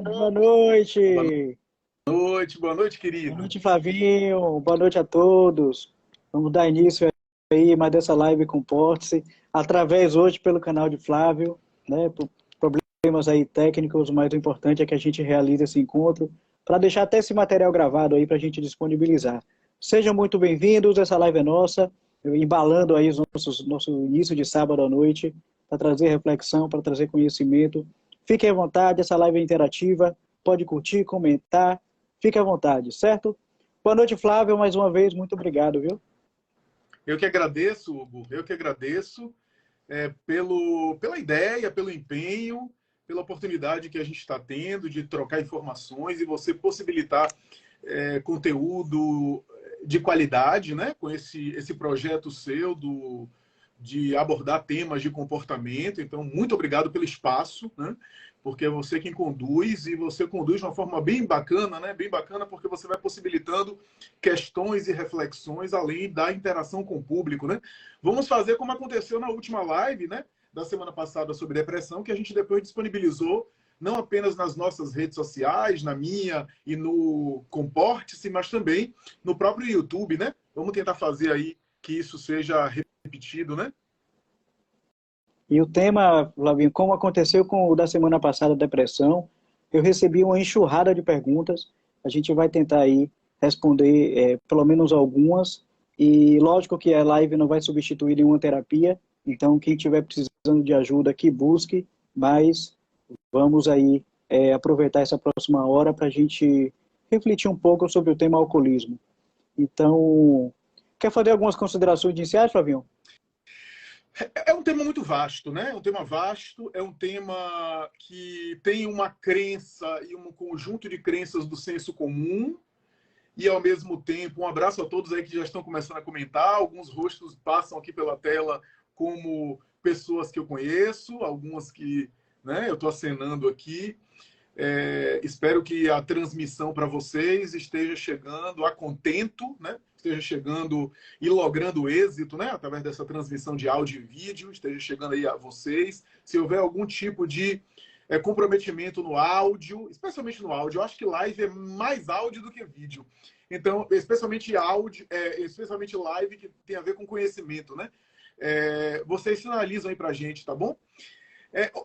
Boa noite. Boa noite, Boa querido. noite, Flavinho. Boa noite a todos. Vamos dar início aí mais dessa live com Portice, através hoje pelo canal de Flávio, né? Por problemas aí técnicos, o mais importante é que a gente realize esse encontro para deixar até esse material gravado aí para a gente disponibilizar. Sejam muito bem-vindos, essa live é nossa, embalando aí nosso início de sábado à noite, para trazer reflexão, para trazer conhecimento. Fiquem à vontade, essa live é interativa, pode curtir, comentar, fique à vontade, certo? Boa noite, Flávio, mais uma vez, muito obrigado, viu? Eu que agradeço, Hugo. Eu que agradeço pela ideia, pelo empenho, pela oportunidade que a gente está tendo de trocar informações e você possibilitar conteúdo de qualidade, né? Com esse projeto seu de abordar temas de comportamento. Então, muito obrigado pelo espaço, né? Porque é você quem conduz e você conduz de uma forma bem bacana, né? Bem bacana porque você vai possibilitando questões e reflexões além da interação com o público, né? Vamos fazer como aconteceu na última live, né? Da semana passada sobre depressão, que a gente depois disponibilizou não apenas nas nossas redes sociais, na minha e no Comporte-se, mas também no próprio YouTube, né? Vamos tentar fazer aí que isso seja repetido, né? E o tema, Flavinho, como aconteceu com o da semana passada, depressão, eu recebi uma enxurrada de perguntas, a gente vai tentar aí responder pelo menos algumas, e lógico que a live não vai substituir nenhuma terapia, então quem estiver precisando de ajuda, que busque, mas vamos aí aproveitar essa próxima hora para a gente refletir um pouco sobre o tema alcoolismo. Então, quer fazer algumas considerações iniciais, Flavinho? É um tema muito vasto, né? É um tema vasto, é um tema que tem uma crença e um conjunto de crenças do senso comum, e ao mesmo tempo, um abraço a todos aí que já estão começando a comentar. Alguns rostos passam aqui pela tela como pessoas que eu conheço, algumas que, né, eu estou acenando aqui. Espero que a transmissão para vocês esteja chegando a contento, né? Esteja chegando e logrando êxito, né? Através dessa transmissão de áudio e vídeo, esteja chegando aí a vocês. Se houver algum tipo de comprometimento no áudio, especialmente no áudio, eu acho que live é mais áudio do que vídeo. Então, especialmente áudio, especialmente live que tem a ver com conhecimento, né? Vocês sinalizam aí pra gente, tá bom?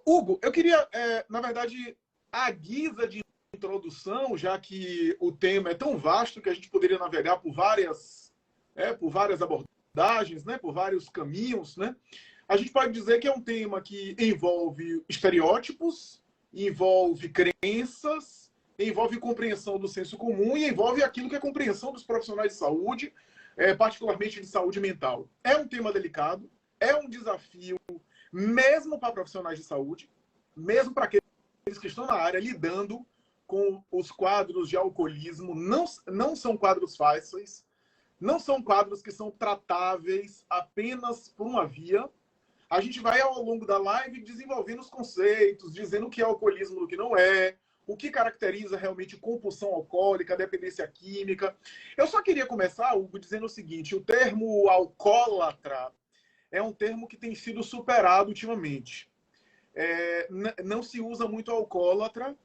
Hugo, eu queria, na verdade, à guisa de introdução, já que o tema é tão vasto que a gente poderia navegar por várias abordagens, né, por vários caminhos, né? A gente pode dizer que é um tema que envolve estereótipos, envolve crenças, envolve compreensão do senso comum e envolve aquilo que é compreensão dos profissionais de saúde, particularmente de saúde mental. É um tema delicado, é um desafio mesmo para profissionais de saúde, mesmo para aqueles que estão na área lidando com os quadros de alcoolismo. Não são quadros fáceis, não são quadros que são tratáveis apenas por uma via. A gente vai, ao longo da live, desenvolvendo os conceitos, dizendo o que é alcoolismo e o que não é, o que caracteriza realmente compulsão alcoólica, dependência química. Eu só queria começar, Hugo, dizendo o seguinte: o termo alcoólatra é um termo que tem sido superado ultimamente. Não se usa muito alcoólatra.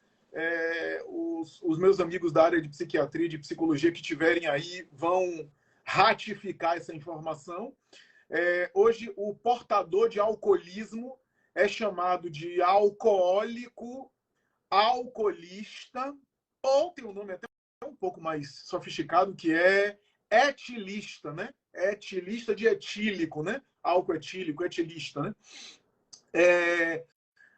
Os meus amigos da área de psiquiatria e de psicologia que tiverem aí vão ratificar essa informação. Hoje, o portador de alcoolismo é chamado de alcoólico, alcoolista, ou tem um nome até um pouco mais sofisticado, que é etilista, né? Etilista de etílico, né? Álcool etílico, etilista, né?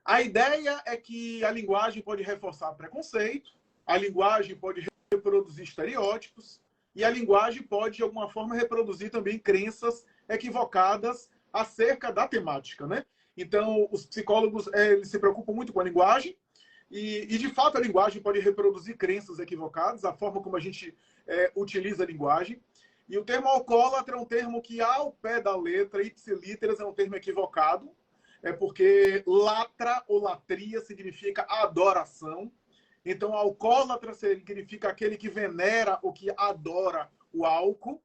A ideia é que a linguagem pode reforçar preconceito, a linguagem pode reproduzir estereótipos, e a linguagem pode, de alguma forma, reproduzir também crenças equivocadas acerca da temática, né? Então, os psicólogos eles se preocupam muito com a linguagem, e, de fato, a linguagem pode reproduzir crenças equivocadas, a forma como a gente utiliza a linguagem. E o termo alcoólatra é um termo que, ao pé da letra, ipsilíteras, é um termo equivocado, porque latra ou latria significa adoração. Então, alcoólatra significa aquele que venera ou que adora o álcool,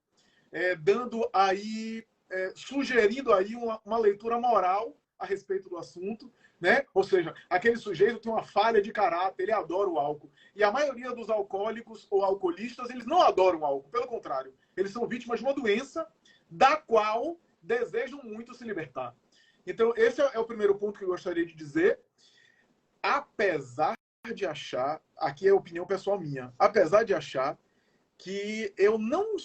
dando aí, sugerindo aí uma leitura moral a respeito do assunto, né? Ou seja, aquele sujeito tem uma falha de caráter, ele adora o álcool. E a maioria dos alcoólicos ou alcoolistas, eles não adoram o álcool, pelo contrário. Eles são vítimas de uma doença da qual desejam muito se libertar. Então, esse é o primeiro ponto que eu gostaria de dizer. Apesar de achar, aqui é a opinião pessoal minha, apesar de achar que eu não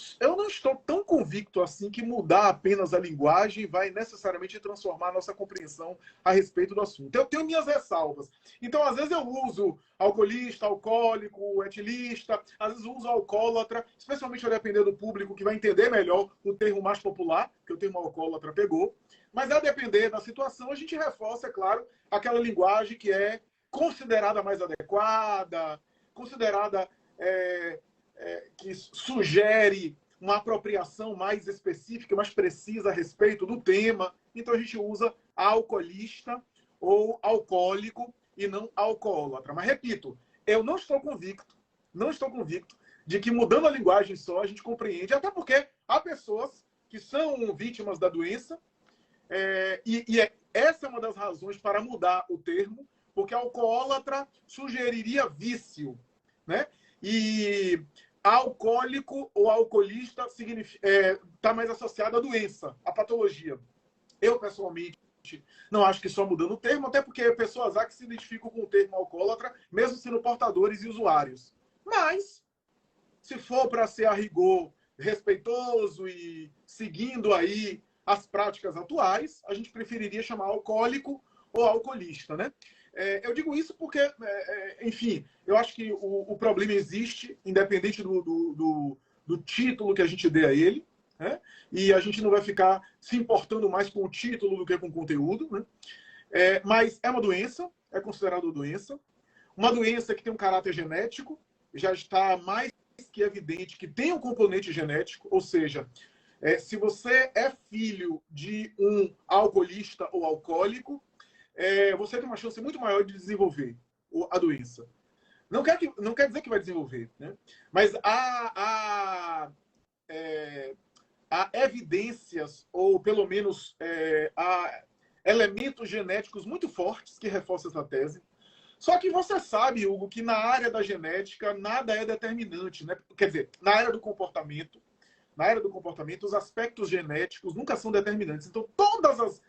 estou tão convicto assim que mudar apenas a linguagem vai necessariamente transformar a nossa compreensão a respeito do assunto. Eu tenho minhas ressalvas. Então, às vezes eu uso alcoolista, alcoólico, etilista, às vezes eu uso alcoólatra, especialmente a depender do público que vai entender melhor o termo mais popular, que o termo alcoólatra pegou. Mas a depender da situação, a gente reforça, é claro, aquela linguagem que é considerada mais adequada, considerada... que sugere uma apropriação mais específica, mais precisa a respeito do tema. Então a gente usa alcoolista ou alcoólico e não alcoólatra. Mas repito, eu não estou convicto de que mudando a linguagem só a gente compreende, até porque há pessoas que são vítimas da doença essa é uma das razões para mudar o termo, porque alcoólatra sugeriria vício, né? E alcoólico ou alcoolista está mais associado à doença, à patologia. Eu, pessoalmente, não acho que só mudando o termo, até porque pessoas há que se identificam com o termo alcoólatra, mesmo sendo portadores e usuários. Mas, se for para ser a rigor respeitoso e seguindo aí as práticas atuais, a gente preferiria chamar alcoólico ou alcoolista, né? Eu digo isso porque, enfim, eu acho que o problema existe, independente do título que a gente dê a ele, né? E a gente não vai ficar se importando mais com o título do que com o conteúdo, né? Mas é uma doença, é considerada doença. Uma doença que tem um caráter genético, já está mais que evidente que tem um componente genético, ou seja, se você é filho de um alcoolista ou alcoólico, você tem uma chance muito maior de desenvolver a doença. Não quer dizer que vai desenvolver, né? Mas há evidências, ou pelo menos há elementos genéticos muito fortes que reforçam essa tese. Só que você sabe, Hugo, que na área da genética nada é determinante, né? Quer dizer, na área do comportamento, os aspectos genéticos nunca são determinantes. Então, todas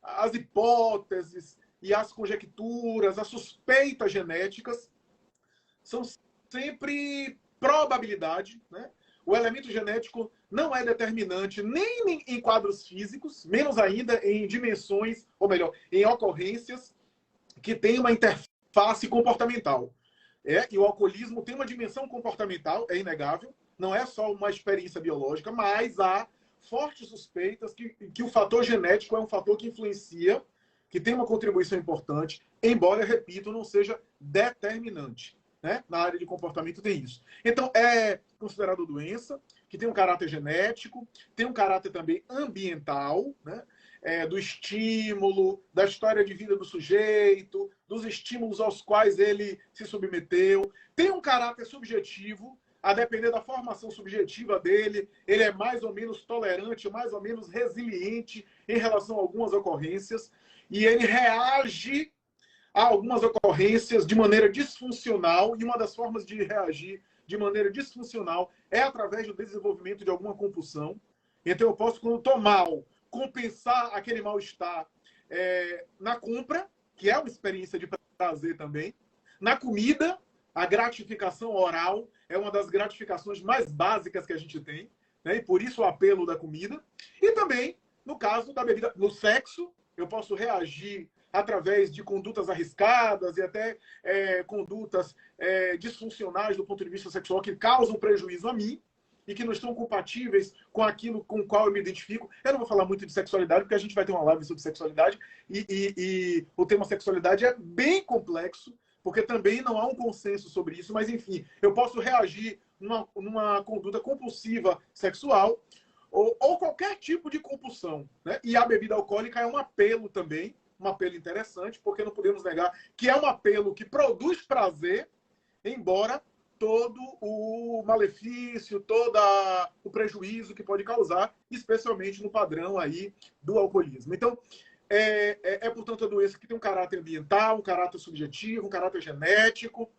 as hipóteses e as conjecturas, as suspeitas genéticas são sempre probabilidade, né? O elemento genético não é determinante nem em quadros físicos, menos ainda em dimensões, ou melhor, em ocorrências que têm uma interface comportamental. E o alcoolismo tem uma dimensão comportamental, é inegável, não é só uma experiência biológica, mas há fortes suspeitas que o fator genético é um fator que influencia, que tem uma contribuição importante, embora, repito, não seja determinante, né? Na área de comportamento tem isso. Então, é considerado doença, que tem um caráter genético, tem um caráter também ambiental, né? Do estímulo, da história de vida do sujeito, dos estímulos aos quais ele se submeteu. Tem um caráter subjetivo, a depender da formação subjetiva dele, ele é mais ou menos tolerante, mais ou menos resiliente em relação a algumas ocorrências, e ele reage a algumas ocorrências de maneira disfuncional, e uma das formas de reagir de maneira disfuncional é através do desenvolvimento de alguma compulsão. Então eu posso, quando estou mal, compensar aquele mal-estar na compra, que é uma experiência de prazer também, na comida, a gratificação oral é uma das gratificações mais básicas que a gente tem, né? E por isso o apelo da comida. E também, no caso da bebida, no sexo, eu posso reagir através de condutas arriscadas e até condutas disfuncionais do ponto de vista sexual que causam prejuízo a mim e que não estão compatíveis com aquilo com o qual eu me identifico. Eu não vou falar muito de sexualidade, porque a gente vai ter uma live sobre sexualidade e o tema sexualidade é bem complexo, porque também não há um consenso sobre isso, mas enfim, eu posso reagir numa conduta compulsiva sexual ou qualquer tipo de compulsão, né? E a bebida alcoólica é um apelo também, um apelo interessante, porque não podemos negar que é um apelo que produz prazer, embora todo o malefício, todo o prejuízo que pode causar, especialmente no padrão aí do alcoolismo. Então, portanto, a doença que tem um caráter ambiental, um caráter subjetivo, um caráter genético.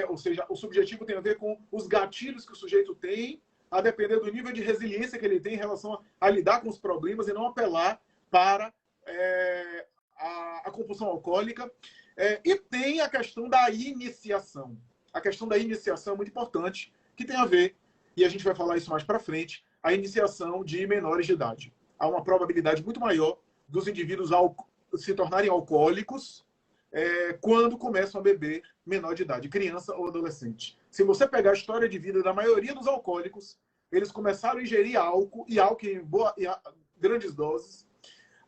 Ou seja, o subjetivo tem a ver com os gatilhos que o sujeito tem, a depender do nível de resiliência que ele tem em relação a lidar com os problemas e não apelar para a compulsão alcoólica. E tem a questão da iniciação. A questão da iniciação é muito importante, que tem a ver, e a gente vai falar isso mais para frente, a iniciação de menores de idade. Há uma probabilidade muito maior dos indivíduos se tornarem alcoólicos quando começam a beber menor de idade, criança ou adolescente. Se você pegar a história de vida da maioria dos alcoólicos, eles começaram a ingerir álcool, e álcool em grandes doses,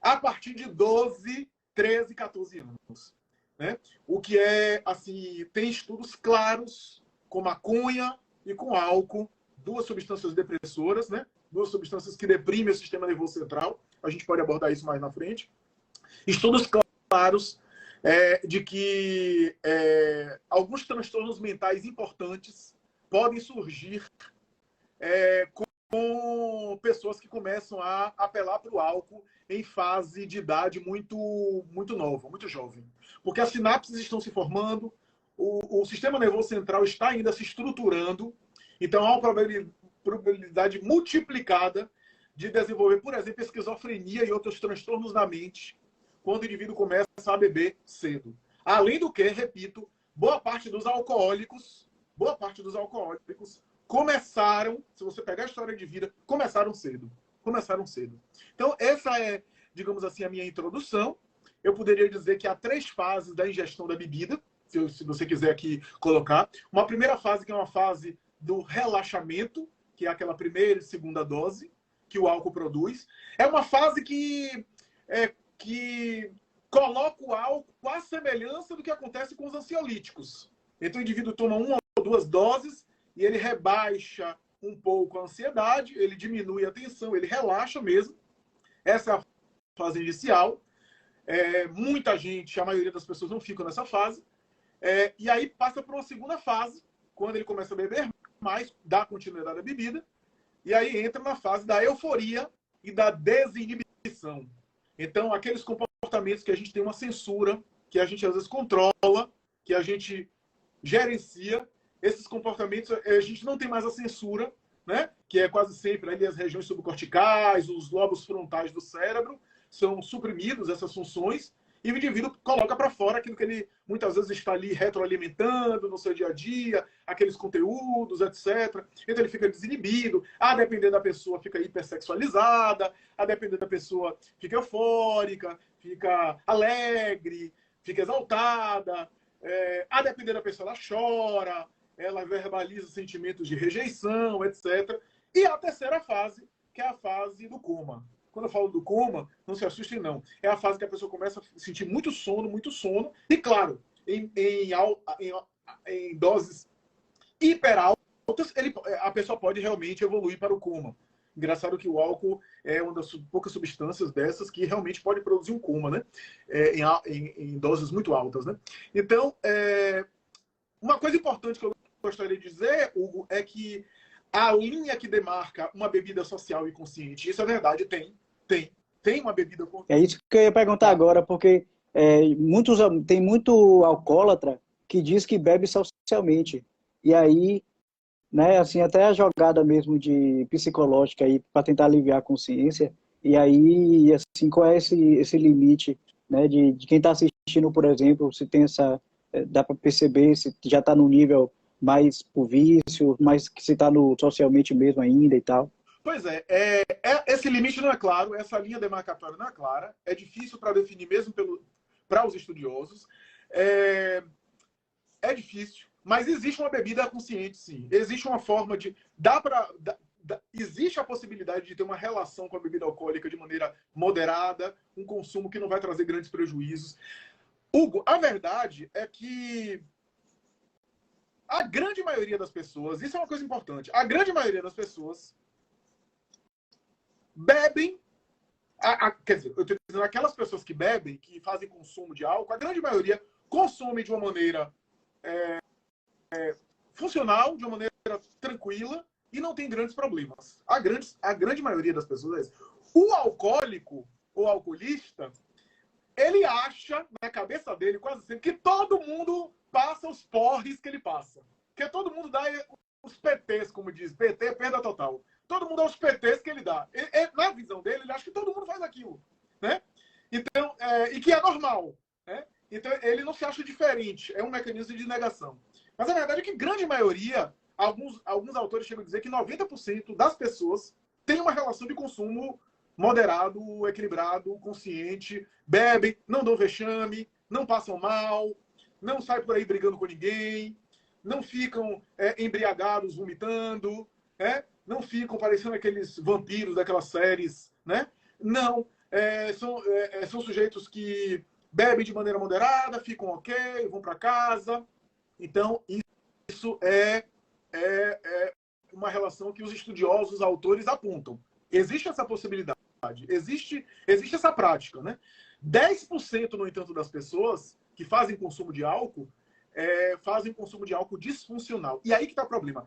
a partir de 12, 13, 14 anos. Né? O que assim, tem estudos claros com maconha e com álcool, duas substâncias depressoras, né? Duas substâncias que deprimem o sistema nervoso central. A gente pode abordar isso mais na frente. Estudos claros de que alguns transtornos mentais importantes podem surgir com pessoas que começam a apelar para o álcool em fase de idade muito nova, muito jovem. Porque as sinapses estão se formando, o sistema nervoso central está ainda se estruturando, então há uma probabilidade multiplicada de desenvolver, por exemplo, esquizofrenia e outros transtornos da mente, quando o indivíduo começa a beber cedo. Além do que, repito, boa parte dos alcoólicos começaram, se você pegar a história de vida, começaram cedo. Então, essa é, digamos assim, a minha introdução. Eu poderia dizer que há 3 fases da ingestão da bebida, se você quiser aqui colocar. Uma primeira fase, que é uma fase do relaxamento, que é aquela primeira e segunda dose que o álcool produz. É uma fase que coloca o álcool à semelhança do que acontece com os ansiolíticos. Então, o indivíduo toma 1 ou 2 doses e ele rebaixa um pouco a ansiedade, ele diminui a tensão, ele relaxa mesmo. Essa é a fase inicial. Muita gente, a maioria das pessoas não ficam nessa fase. E aí passa para uma segunda fase, quando ele começa a beber mais, dá continuidade à bebida, e aí entra na fase da euforia e da desinibição. Então, aqueles comportamentos que a gente tem uma censura, que a gente às vezes controla, que a gente gerencia, esses comportamentos a gente não tem mais a censura, né? Que é quase sempre ali as regiões subcorticais, os lobos frontais do cérebro, são suprimidos essas funções, e o indivíduo coloca para fora aquilo que ele muitas vezes está ali retroalimentando no seu dia a dia, aqueles conteúdos, etc. Então ele fica desinibido, a depender da pessoa fica hipersexualizada, a depender da pessoa fica eufórica, fica alegre, fica exaltada, a depender da pessoa ela chora, ela verbaliza sentimentos de rejeição, etc. E a terceira fase, que é a fase do coma. Quando eu falo do coma, não se assustem, não. É a fase que a pessoa começa a sentir muito sono, e claro, em doses hiper altas, a pessoa pode realmente evoluir para o coma. Engraçado que o álcool é uma das poucas substâncias dessas que realmente pode produzir um coma, né? Em doses muito altas, né? Então, uma coisa importante que eu gostaria de dizer, Hugo, é que a linha que demarca uma bebida social e consciente, isso é verdade, tem uma bebida consciente. É isso que eu ia perguntar agora, porque tem muito alcoólatra que diz que bebe socialmente. E aí, né, assim, até a jogada mesmo de psicológica aí para tentar aliviar a consciência. E aí, assim, qual é esse limite, né, de quem está assistindo, por exemplo, se tem dá para perceber se já está no nível mais por vício, mas se está no socialmente mesmo ainda e tal. Pois esse limite não é claro, essa linha demarcatória não é clara, é difícil para definir mesmo para os estudiosos. É difícil, mas existe uma bebida consciente, sim. Existe uma forma de... existe a possibilidade de ter uma relação com a bebida alcoólica de maneira moderada, um consumo que não vai trazer grandes prejuízos. Hugo, a verdade é que a grande maioria das pessoas, isso é uma coisa importante, a grande maioria das pessoas bebem, quer dizer, eu estou dizendo aquelas pessoas que bebem, que fazem consumo de álcool, a grande maioria consome de uma maneira funcional, de uma maneira tranquila e não tem grandes problemas. A grande maioria das pessoas é isso. O alcoólico ou alcoolista, ele acha, na cabeça dele, quase sempre, que todo mundo passa os porres que ele passa. Que todo mundo dá os PTs, como diz. PT, perda total. Todo mundo dá os PTs que ele dá. Na visão dele, ele acha que todo mundo faz aquilo. Né? Então, e que é normal. Né? Então, ele não se acha diferente. É um mecanismo de negação. Mas a verdade é que, grande maioria, alguns autores chegam a dizer que 90% das pessoas têm uma relação de consumo moderado, equilibrado, consciente, bebem, não dão vexame, não passam mal, não saem por aí brigando com ninguém, não ficam embriagados, vomitando, não ficam parecendo aqueles vampiros daquelas séries, né? Não, são sujeitos que bebem de maneira moderada, ficam ok, vão para casa. Então, isso é uma relação que os estudiosos, os autores apontam. Existe essa possibilidade, existe essa prática, né? 10%, no entanto, das pessoas que fazem consumo de álcool fazem consumo de álcool disfuncional. E aí que está o problema.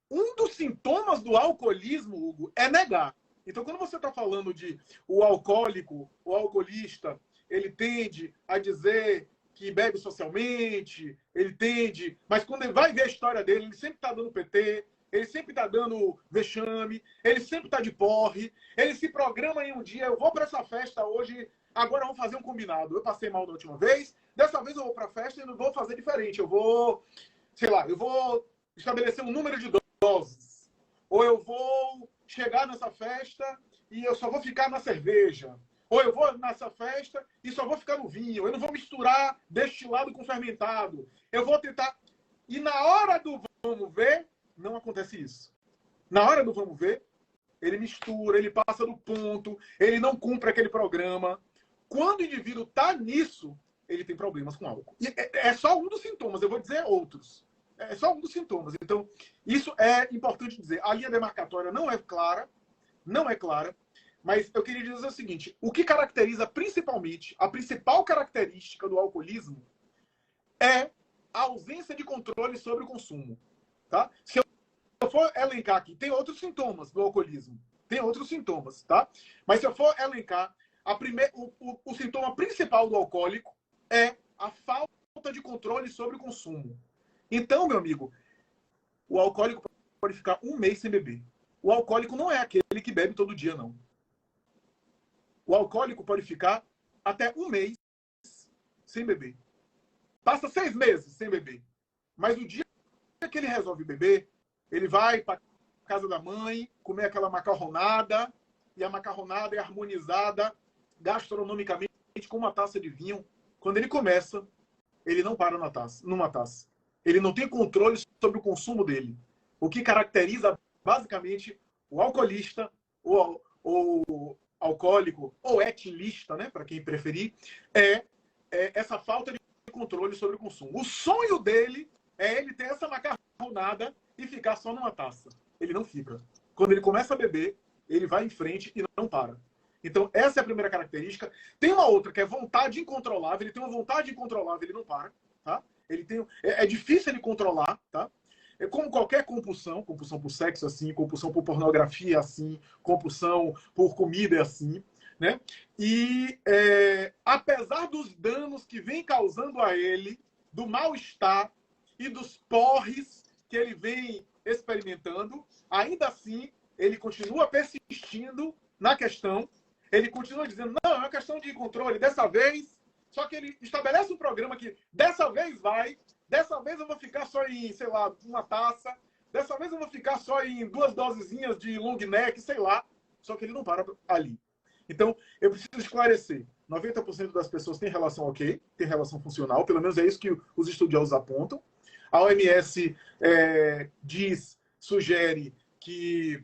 Um dos sintomas do alcoolismo, Hugo, é negar. Então, quando você está falando de o alcoólico, o alcoolista, ele tende a dizer que bebe socialmente, ele tende... Mas quando ele vai ver a história dele, ele sempre está dando PT, ele sempre está dando vexame, ele sempre está de porre, ele se programa em um dia, eu vou para essa festa hoje, agora vamos fazer um combinado. Eu passei mal da última vez, dessa vez eu vou para a festa e não vou fazer diferente. Eu vou, sei lá, eu vou estabelecer um número de doses. Ou eu vou chegar nessa festa e eu só vou ficar na cerveja. Ou eu vou nessa festa e só vou ficar no vinho. Eu não vou misturar destilado com fermentado. Eu vou tentar... E na hora do vamos ver, não acontece isso. Na hora do vamos ver, ele mistura, ele passa do ponto, ele não cumpre aquele programa. Quando o indivíduo está nisso, ele tem problemas com álcool. E é só um dos sintomas, eu vou dizer outros. É só um dos sintomas. Então, isso é importante dizer. A linha demarcatória não é clara, mas eu queria dizer o seguinte: o que caracteriza principalmente, a principal característica do alcoolismo é a ausência de controle sobre o consumo. Tá? Se eu for elencar aqui, tem outros sintomas do alcoolismo. Tem outros sintomas, tá? Mas se eu for elencar, o sintoma principal do alcoólico é a falta de controle sobre o consumo. Então, meu amigo, o alcoólico pode ficar um mês sem beber. O alcoólico não é aquele que bebe todo dia, não. O alcoólico pode ficar até um mês sem beber. Passa 6 meses sem beber. Mas o dia que ele resolve beber, ele vai para casa da mãe, comer aquela macarronada, e a macarronada é harmonizada gastronomicamente com uma taça de vinho. Quando ele começa, ele não para numa taça. Ele não tem controle sobre o consumo dele. O que caracteriza, basicamente, o alcoolista, ou alcoólico, ou etilista, né, para quem preferir, é essa falta de controle sobre o consumo. O sonho dele é ele ter essa macarronada e ficar só numa taça. Ele não fica. Quando ele começa a beber, ele vai em frente e não para. Então, essa é a primeira característica. Tem uma outra, que é vontade incontrolável. Ele tem uma vontade incontrolável, ele não para. Tá? Ele tem, é difícil ele controlar. Tá? É como qualquer compulsão. Compulsão por sexo, assim. Compulsão por pornografia, assim. Compulsão por comida, assim. Né? E, apesar dos danos que vem causando a ele, do mal-estar e dos porres que ele vem experimentando, ainda assim, ele continua persistindo na questão. Ele continua dizendo, não, é uma questão de controle, dessa vez. Só que ele estabelece um programa que dessa vez eu vou ficar só em, sei lá, uma taça, dessa vez eu vou ficar só em 2 dosezinhas de long neck, sei lá. Só que ele não para ali. Então, eu preciso esclarecer. 90% das pessoas têm relação ok, tem relação funcional, pelo menos é isso que os estudiosos apontam. A OMS sugere que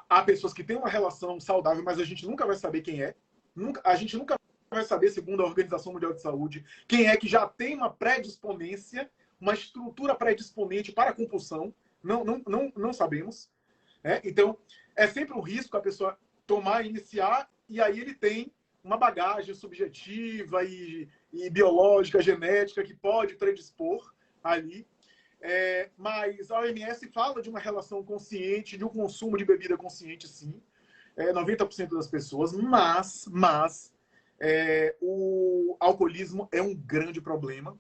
há pessoas que têm uma relação saudável, mas a gente nunca vai saber quem é. A gente nunca vai saber, segundo a Organização Mundial de Saúde, quem é que já tem uma predisponência, uma estrutura predisponente para a compulsão. Não sabemos. Então, é sempre um risco a pessoa tomar, iniciar, e aí ele tem uma bagagem subjetiva e biológica, genética, que pode predispor ali. Mas a OMS fala de uma relação consciente, de um consumo de bebida consciente, sim. 90% das pessoas, mas o alcoolismo é um grande problema.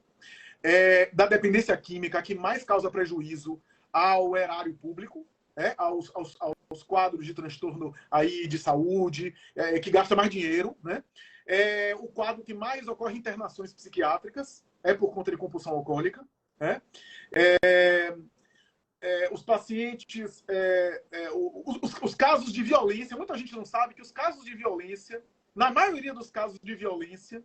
Da dependência química que mais causa prejuízo ao erário público, aos quadros de transtorno aí de saúde, que gasta mais dinheiro, né? O quadro que mais ocorre internações psiquiátricas é por conta de compulsão alcoólica, né? Os pacientes, os casos de violência, muita gente não sabe que os casos de violência, na maioria dos casos de violência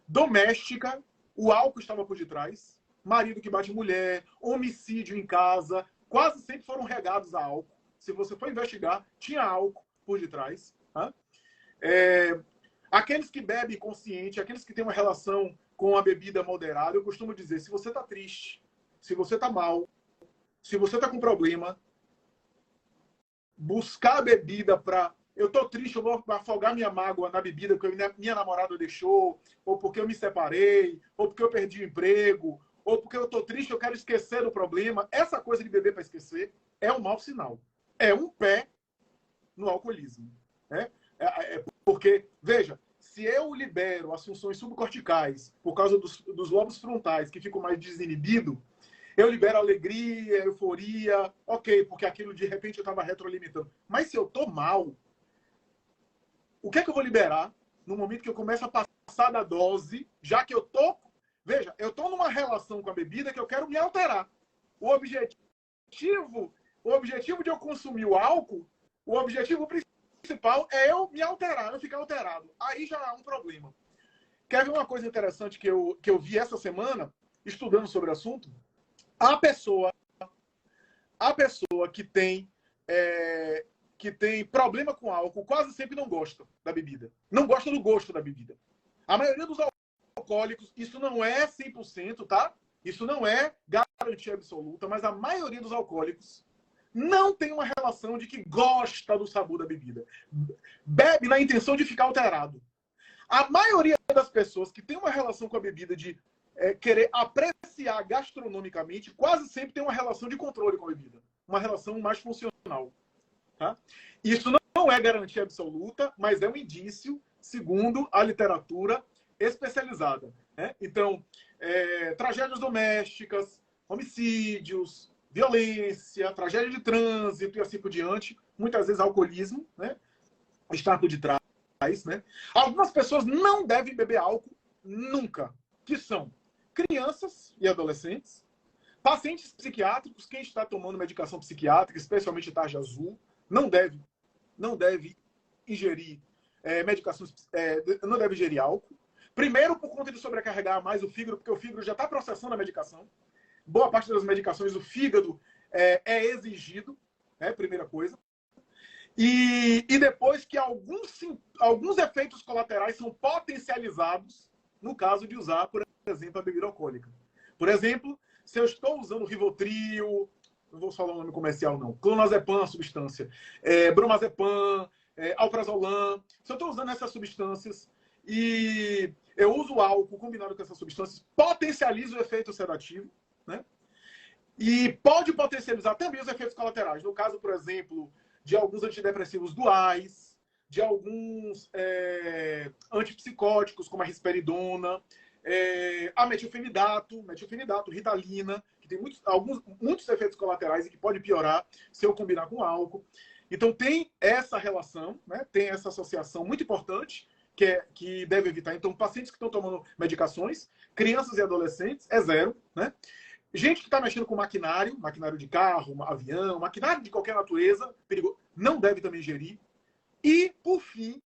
doméstica, o álcool estava por detrás. Marido que bate mulher, homicídio em casa, quase sempre foram regados a álcool. Se você for investigar, tinha álcool por detrás. Tá? Aqueles que bebem consciente, aqueles que têm uma relação com a bebida moderada, eu costumo dizer, se você está triste, se você está mal, se você está com problema, buscar a bebida para... Eu estou triste, eu vou afogar minha mágoa na bebida porque minha namorada deixou, ou porque eu me separei, ou porque eu perdi o emprego, ou porque eu estou triste, eu quero esquecer do problema. Essa coisa de beber para esquecer é um mau sinal. É um pé no alcoolismo. Né? Porque, veja, se eu libero as funções subcorticais por causa dos lobos frontais que ficam mais desinibidos, eu libero alegria, euforia, ok, porque aquilo de repente eu estava retroalimentando. Mas se eu estou mal, o que é que eu vou liberar no momento que eu começo a passar da dose, já que eu tô... Veja, eu tô numa relação com a bebida que eu quero me alterar. O objetivo de eu consumir o álcool, o objetivo principal é eu me alterar, eu ficar alterado. Aí já há um problema. Quer ver uma coisa interessante que eu vi essa semana, estudando sobre o assunto? A pessoa que tem problema com álcool quase sempre não gosta da bebida. Não gosta do gosto da bebida. A maioria dos alcoólicos, isso não é 100%, tá? Isso não é garantia absoluta, mas a maioria dos alcoólicos não tem uma relação de que gosta do sabor da bebida. Bebe na intenção de ficar alterado. A maioria das pessoas que tem uma relação com a bebida de querer apreciar gastronomicamente, quase sempre tem uma relação de controle com a bebida. Uma relação mais funcional. Tá? Isso não é garantia absoluta, mas é um indício, segundo a literatura especializada. Né? Então, tragédias domésticas, homicídios, violência, tragédia de trânsito e assim por diante, muitas vezes alcoolismo, né? Está por detrás. Né? Algumas pessoas não devem beber álcool nunca, que são crianças e adolescentes, pacientes psiquiátricos, quem está tomando medicação psiquiátrica, especialmente tarja azul, não deve ingerir medicações, não deve ingerir álcool. Primeiro, por conta de sobrecarregar mais o fígado, porque o fígado já está processando a medicação. Boa parte das medicações, o fígado é exigido, né? Primeira coisa. E depois que alguns efeitos colaterais são potencializados no caso de usar, por exemplo, a bebida alcoólica. Por exemplo, se eu estou usando Rivotril, não vou falar o nome comercial não, clonazepam, a substância, bromazepam, alprazolam, se eu estou usando essas substâncias e eu uso álcool combinado com essas substâncias, potencializa o efeito sedativo, né? E pode potencializar também os efeitos colaterais. No caso, por exemplo, de alguns antidepressivos duais, de alguns antipsicóticos, como a risperidona, a metilfenidato, Ritalina, que tem muitos efeitos colaterais e que pode piorar se eu combinar com álcool. Então tem essa relação, né? Tem essa associação muito importante que deve evitar. Então, pacientes que estão tomando medicações, crianças e adolescentes, é zero, né? Gente que está mexendo com maquinário de carro, avião, maquinário de qualquer natureza, perigoso, não deve também ingerir. E, por fim,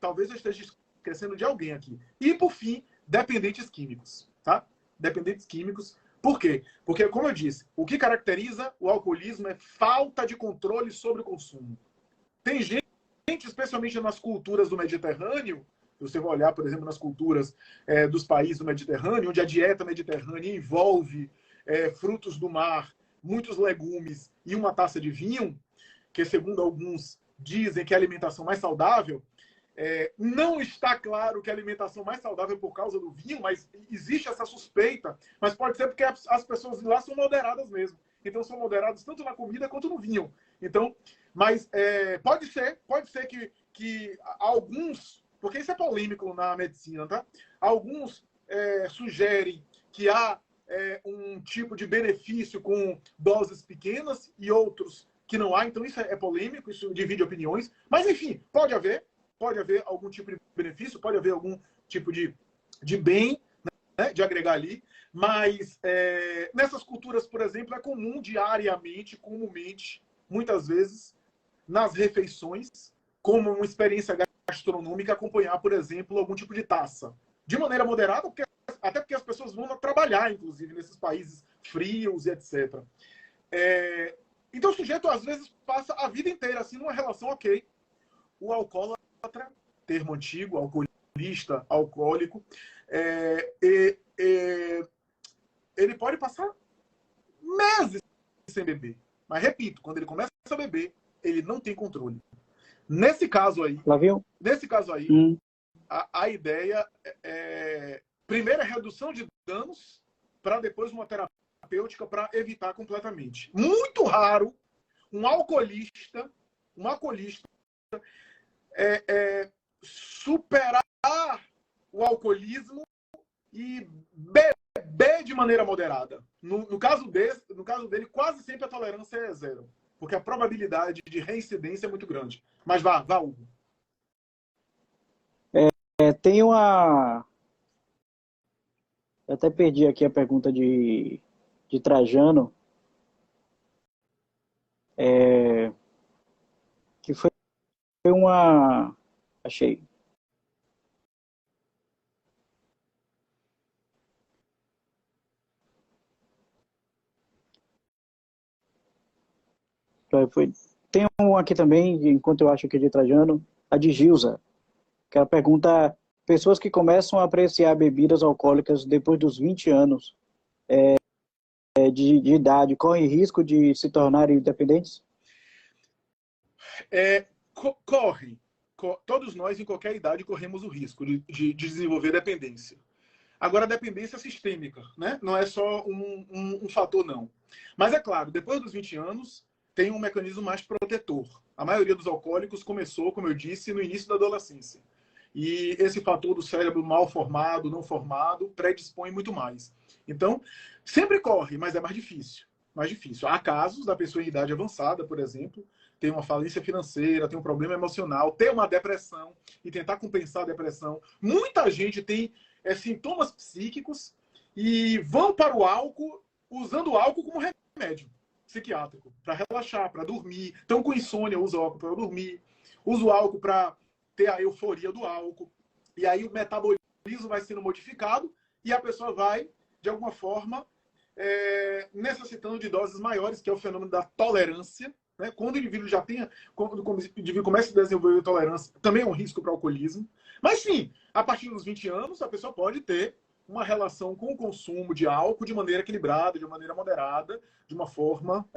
talvez eu esteja esquecendo de alguém aqui. E, por fim, dependentes químicos. Tá? Dependentes químicos. Por quê? Porque, como eu disse, o que caracteriza o alcoolismo é falta de controle sobre o consumo. Tem gente, especialmente nas culturas do Mediterrâneo, você vai olhar, por exemplo, nas culturas dos países do Mediterrâneo, onde a dieta mediterrânea envolve frutos do mar, muitos legumes e uma taça de vinho, que segundo alguns dizem que é a alimentação mais saudável, Não está claro que a alimentação mais saudável é por causa do vinho, mas existe essa suspeita. Mas pode ser porque as pessoas de lá são moderadas mesmo. Então são moderadas tanto na comida quanto no vinho. Então, mas pode ser que alguns, porque isso é polêmico na medicina, tá? Alguns sugerem que há um tipo de benefício com doses pequenas e outros que não há. Então isso é polêmico, isso divide opiniões. Mas enfim, pode haver algum tipo de benefício, pode haver algum tipo de bem, né, de agregar ali, mas nessas culturas, por exemplo, é comum diariamente, comumente, muitas vezes, nas refeições, como uma experiência gastronômica, acompanhar, por exemplo, algum tipo de taça. De maneira moderada, até porque as pessoas vão trabalhar, inclusive, nesses países frios e etc. Então o sujeito, às vezes, passa a vida inteira assim numa relação ok. O alcoólatra, termo antigo, alcoolista, alcoólico, ele pode passar meses sem beber. Mas, repito, quando ele começa a beber, ele não tem controle. Nesse caso aí, a ideia primeiro é redução de danos, para depois uma terapêutica para evitar completamente. Muito raro um alcoolista superar o alcoolismo e beber de maneira moderada. No caso dele, quase sempre a tolerância é zero, porque a probabilidade de reincidência é muito grande. Mas vá, Hugo. Tem uma... Eu até perdi aqui a pergunta de Trajano, que foi uma... Achei. Tem um aqui também, enquanto eu acho que é de Trajano, a de Gilza, que ela pergunta: pessoas que começam a apreciar bebidas alcoólicas depois dos 20 anos de idade, correm risco de se tornarem dependentes? Correm. Todos nós, em qualquer idade, corremos o risco de desenvolver dependência. Agora, a dependência é sistêmica, né? Não é só um fator, não. Mas é claro, depois dos 20 anos, tem um mecanismo mais protetor. A maioria dos alcoólicos começou, como eu disse, no início da adolescência. E esse fator do cérebro mal formado, não formado, predispõe muito mais. Então, sempre corre, mas é mais difícil. Mais difícil. Há casos da pessoa em idade avançada, por exemplo, ter uma falência financeira, ter um problema emocional, ter uma depressão e tentar compensar a depressão. Muita gente tem sintomas psíquicos e vão para o álcool usando o álcool como remédio psiquiátrico, para relaxar, para dormir. Então, com insônia, usa o álcool para dormir, usa o álcool para ter a euforia do álcool. E aí o metabolismo vai sendo modificado e a pessoa vai, de alguma forma, necessitando de doses maiores, que é o fenômeno da tolerância. Né? Quando o indivíduo quando o indivíduo começa a desenvolver tolerância, também é um risco para o alcoolismo. Mas sim, a partir dos 20 anos, a pessoa pode ter uma relação com o consumo de álcool de maneira equilibrada, de maneira moderada, de uma forma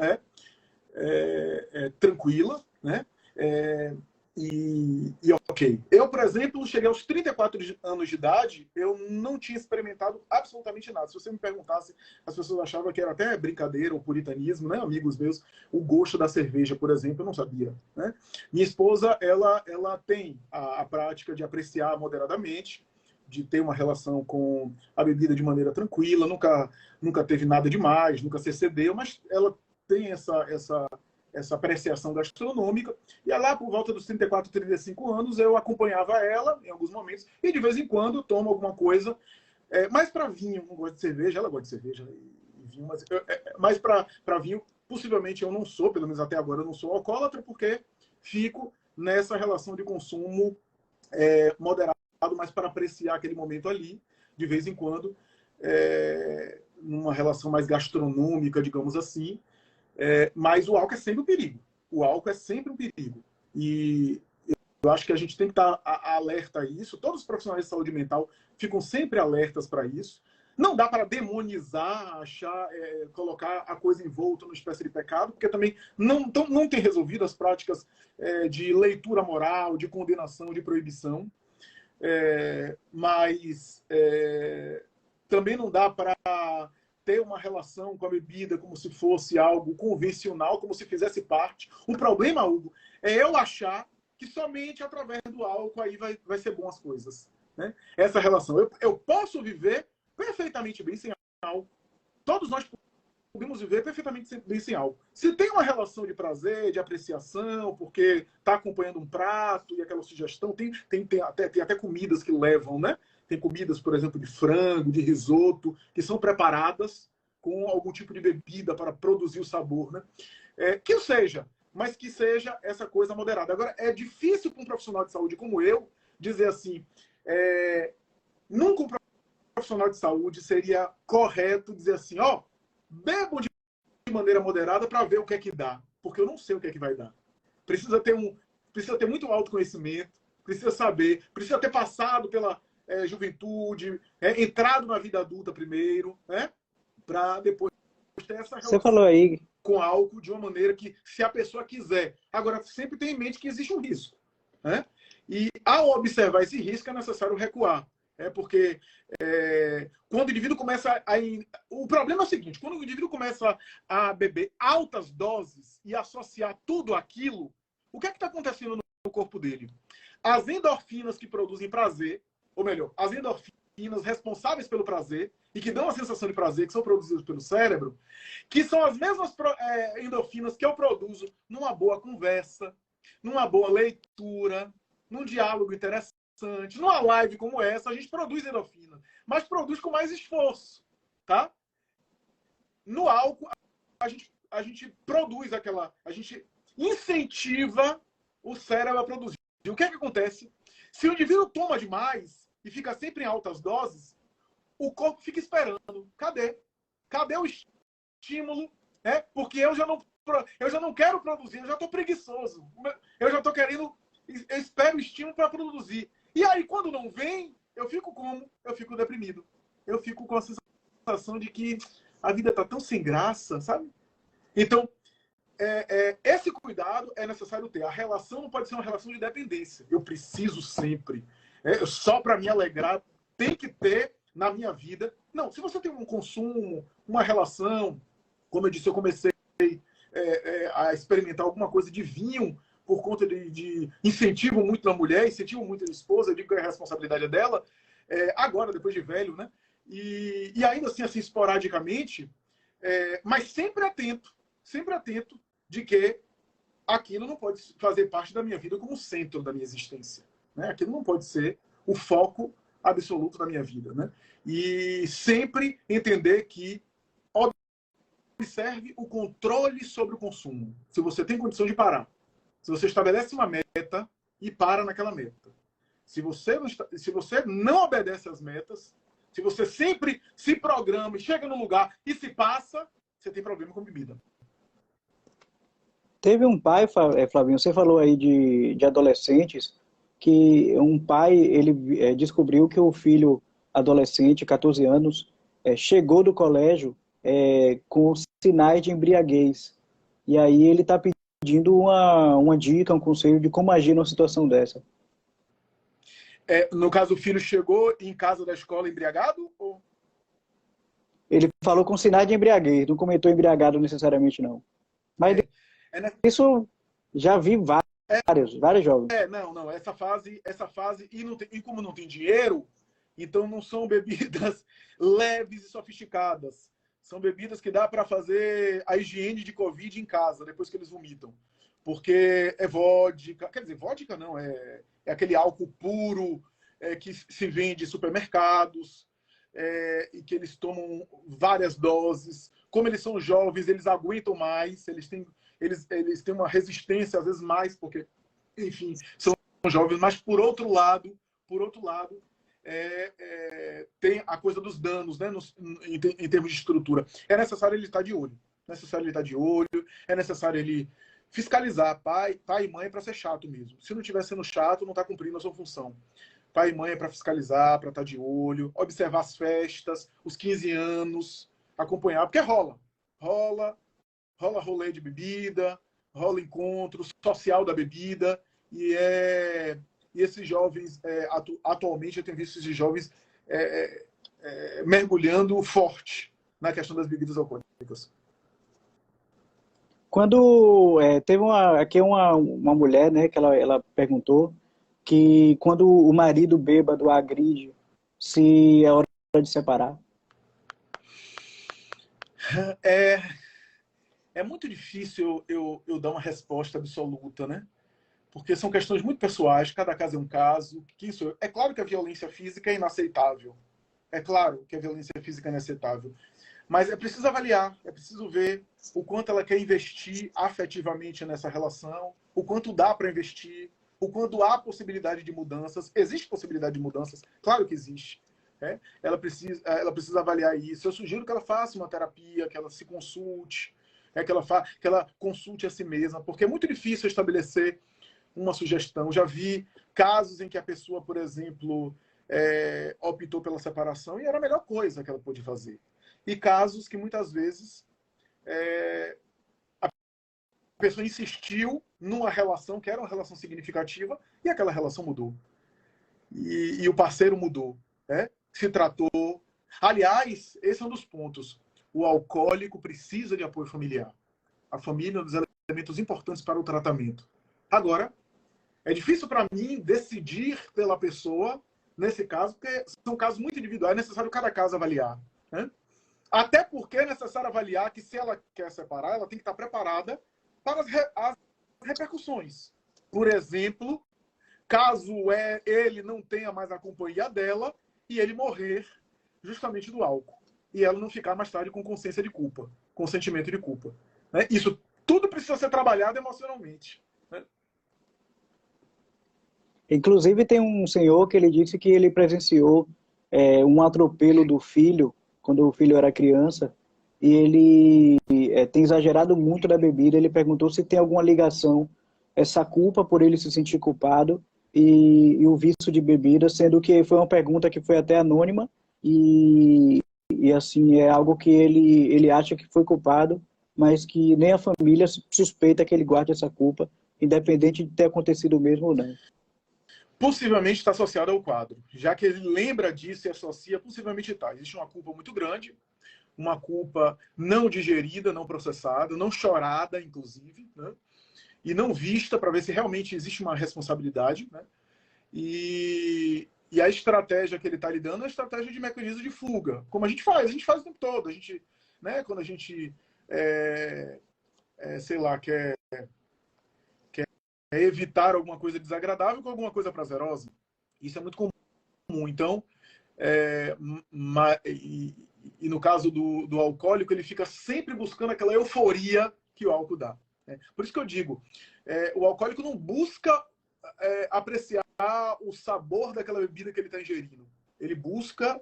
tranquila, né? Ok. Eu, por exemplo, cheguei aos 34 anos de idade, eu não tinha experimentado absolutamente nada. Se você me perguntasse, as pessoas achavam que era até brincadeira ou puritanismo, né? Amigos meus, o gosto da cerveja, por exemplo, eu não sabia. Né? Minha esposa, ela tem a prática de apreciar moderadamente, de ter uma relação com a bebida de maneira tranquila, nunca teve nada demais, nunca se excedeu, mas ela tem essa apreciação gastronômica. E lá por volta dos 34, 35 anos, eu acompanhava ela em alguns momentos, e de vez em quando tomo alguma coisa. Mais para vinho, não gosto de cerveja, ela gosta de cerveja e vinho, mas mais para vinho, possivelmente eu não sou, pelo menos até agora eu não sou alcoólatra, porque fico nessa relação de consumo moderado, mas para apreciar aquele momento ali, de vez em quando, numa relação mais gastronômica, digamos assim. Mas o álcool é sempre um perigo. O álcool é sempre um perigo. E eu acho que a gente tem que estar alerta a isso. Todos os profissionais de saúde mental ficam sempre alertas para isso. Não dá para demonizar, achar, colocar a coisa envolta numa espécie de pecado, porque também não tem resolvido as práticas de leitura moral, de condenação, de proibição. Mas também não dá para ter uma relação com a bebida como se fosse algo convencional, como se fizesse parte. O problema, Hugo, é eu achar que somente através do álcool aí vai ser bom as coisas. Né? Essa relação. Eu posso viver perfeitamente bem sem álcool. Todos nós podemos viver perfeitamente bem sem álcool. Se tem uma relação de prazer, de apreciação, porque está acompanhando um prato e aquela sugestão, tem até comidas que levam, né? Tem comidas, por exemplo, de frango, de risoto, que são preparadas com algum tipo de bebida para produzir o sabor, né? Que seja, mas que seja essa coisa moderada. Agora, é difícil para um profissional de saúde como eu dizer assim, nunca um profissional de saúde seria correto dizer assim, bebo de maneira moderada para ver o que é que dá, porque eu não sei o que é que vai dar. Precisa ter muito autoconhecimento, precisa saber, precisa ter passado pela juventude, entrado na vida adulta primeiro, né? Para depois ter essa relação Você falou aí, com álcool de uma maneira que, se a pessoa quiser. Agora, sempre tem em mente que existe um risco, né? E ao observar esse risco é necessário recuar. Porque quando o indivíduo começa a... O problema é o seguinte, quando o indivíduo começa a beber altas doses e associar tudo aquilo, o que é que está acontecendo no corpo dele? As endorfinas que produzem prazer, ou melhor, as endorfinas responsáveis pelo prazer e que dão a sensação de prazer, que são produzidas pelo cérebro, que são as mesmas endorfinas que eu produzo numa boa conversa, numa boa leitura, num diálogo interessante, numa live como essa, a gente produz endorfina, mas produz com mais esforço, tá? No álcool, a gente produz a gente incentiva o cérebro a produzir. E o que é que acontece? Se o indivíduo toma demais e fica sempre em altas doses, o corpo fica esperando. Cadê? Cadê o estímulo? Porque eu já não quero produzir, eu já estou preguiçoso. Eu já estou querendo... Eu espero o estímulo para produzir. E aí, quando não vem, eu fico como? Eu fico deprimido. Eu fico com a sensação de que a vida está tão sem graça, sabe? Então, esse cuidado é necessário ter. A relação não pode ser uma relação de dependência. Eu preciso sempre. Só para me alegrar, tem que ter na minha vida. Não, se você tem um consumo, uma relação, como eu disse, eu comecei a experimentar alguma coisa de vinho por conta de incentivo muito da mulher, incentivo muito da esposa, eu digo que a responsabilidade é dela, agora, depois de velho, né? E ainda assim esporadicamente, mas sempre atento de que aquilo não pode fazer parte da minha vida como centro da minha existência. Né? Aquilo não pode ser o foco absoluto da minha vida. Né? E sempre entender que observe o controle sobre o consumo. Se você tem condição de parar. Se você estabelece uma meta e para naquela meta. Se você não obedece às metas, se você sempre se programa e chega no lugar e se passa, você tem problema com bebida. teve um pai, Flavinho, você falou aí de adolescentes, que um pai ele descobriu que o filho adolescente, 14 anos, chegou do colégio com sinais de embriaguez. E aí ele está pedindo uma dica, um conselho de como agir numa situação dessa. No caso, o filho chegou em casa da escola embriagado? Ou... Ele falou com sinais de embriaguez, não comentou embriagado necessariamente, não. Mas isso já vi vários jovens. Não, essa fase, e como não tem dinheiro, então não são bebidas leves e sofisticadas. São bebidas que dá para fazer a higiene de Covid em casa, depois que eles vomitam. Porque é vodka, quer dizer, vodka não, é aquele álcool puro que se vende em supermercados, e que eles tomam várias doses. Como eles são jovens, eles aguentam mais, eles têm uma resistência, às vezes mais, porque, enfim, são jovens, mas por outro lado, tem a coisa dos danos, né, em termos de estrutura. É necessário ele estar de olho. É necessário ele fiscalizar pai e mãe para ser chato mesmo. Se não estiver sendo chato, não está cumprindo a sua função. Pai e mãe é para fiscalizar, para estar de olho, observar as festas, os 15 anos, acompanhar, porque rola rolê de bebida, rola encontro social da bebida, e esses jovens, atualmente eu tenho visto esses jovens mergulhando forte na questão das bebidas alcoólicas. Quando teve aqui uma mulher, né, que ela perguntou que quando o marido bêbado agride, se é hora de separar. É muito difícil eu dar uma resposta absoluta, né? Porque são questões muito pessoais, cada caso é um caso. É claro que a violência física é inaceitável. É claro que a violência física é inaceitável. Mas é preciso avaliar, é preciso ver o quanto ela quer investir afetivamente nessa relação, o quanto dá para investir, o quanto há possibilidade de mudanças. Existe possibilidade de mudanças? Claro que existe. Ela precisa avaliar isso. Eu sugiro que ela faça uma terapia, que ela se consulte, que ela consulte a si mesma, porque é muito difícil estabelecer uma sugestão. Já vi casos em que a pessoa, por exemplo, optou pela separação e era a melhor coisa que ela pôde fazer. E casos que muitas vezes a pessoa insistiu numa relação que era uma relação significativa e aquela relação mudou. E o parceiro mudou, né? Se tratou. Aliás, esse é um dos pontos. O alcoólico precisa de apoio familiar. A família é um dos elementos importantes para o tratamento. Agora, é difícil para mim decidir pela pessoa nesse caso, porque são casos muito individuais, é necessário cada caso avaliar, né? Até porque é necessário avaliar que se ela quer separar, ela tem que estar preparada para as repercussões. Por exemplo, caso ele não tenha mais a companhia dela e ele morrer justamente do álcool. E ela não ficar mais tarde com consciência de culpa, com sentimento de culpa. Né? Isso tudo precisa ser trabalhado emocionalmente. Né? Inclusive tem um senhor que ele disse que ele presenciou um atropelo do filho, quando o filho era criança, e ele tem exagerado muito da bebida. Ele perguntou se tem alguma ligação, essa culpa por ele se sentir culpado e o vício de bebida, sendo que foi uma pergunta que foi até anônima e assim, é algo que ele acha que foi culpado, mas que nem a família suspeita que ele guarde essa culpa, independente de ter acontecido mesmo ou não. Possivelmente está associado ao quadro. Já que ele lembra disso e associa, possivelmente está. Existe uma culpa muito grande, uma culpa não digerida, não processada, não chorada, inclusive, né? E não vista para ver se realmente existe uma responsabilidade, né? E a estratégia que ele está lidando é a estratégia de mecanismo de fuga, como a gente faz o tempo todo. A gente, né, quando a gente, sei lá, quer evitar alguma coisa desagradável com alguma coisa prazerosa. Isso é muito comum. Então, e no caso do alcoólico, ele fica sempre buscando aquela euforia que o álcool dá. Né? Por isso que eu digo, o alcoólico não busca apreciar o sabor daquela bebida que ele está ingerindo. Ele busca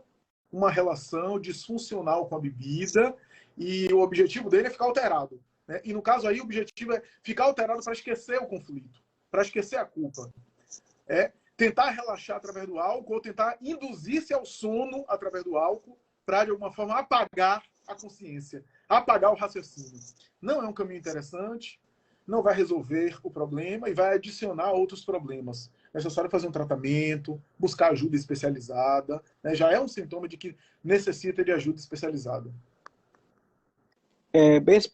uma relação disfuncional com a bebida e o objetivo dele é ficar alterado. Né? E no caso aí, o objetivo é ficar alterado para esquecer o conflito, para esquecer a culpa. Tentar relaxar através do álcool ou tentar induzir-se ao sono através do álcool para, de alguma forma, apagar a consciência, apagar o raciocínio. Não é um caminho interessante, não vai resolver o problema e vai adicionar outros problemas. É necessário fazer um tratamento, buscar ajuda especializada, né? Já é um sintoma de que necessita de ajuda especializada.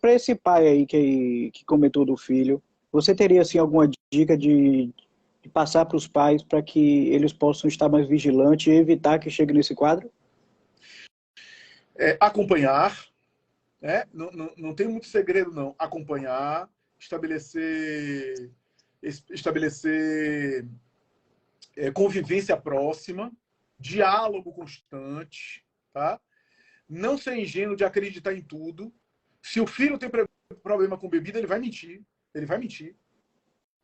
Para esse pai aí que comentou do filho, você teria assim, alguma dica de passar para os pais para que eles possam estar mais vigilantes e evitar que chegue nesse quadro? Acompanhar, né? Não tem muito segredo, não. Acompanhar, estabelecer convivência próxima, diálogo constante, tá? Não ser ingênuo de acreditar em tudo. Se o filho tem problema com bebida, ele vai mentir. Ele vai mentir.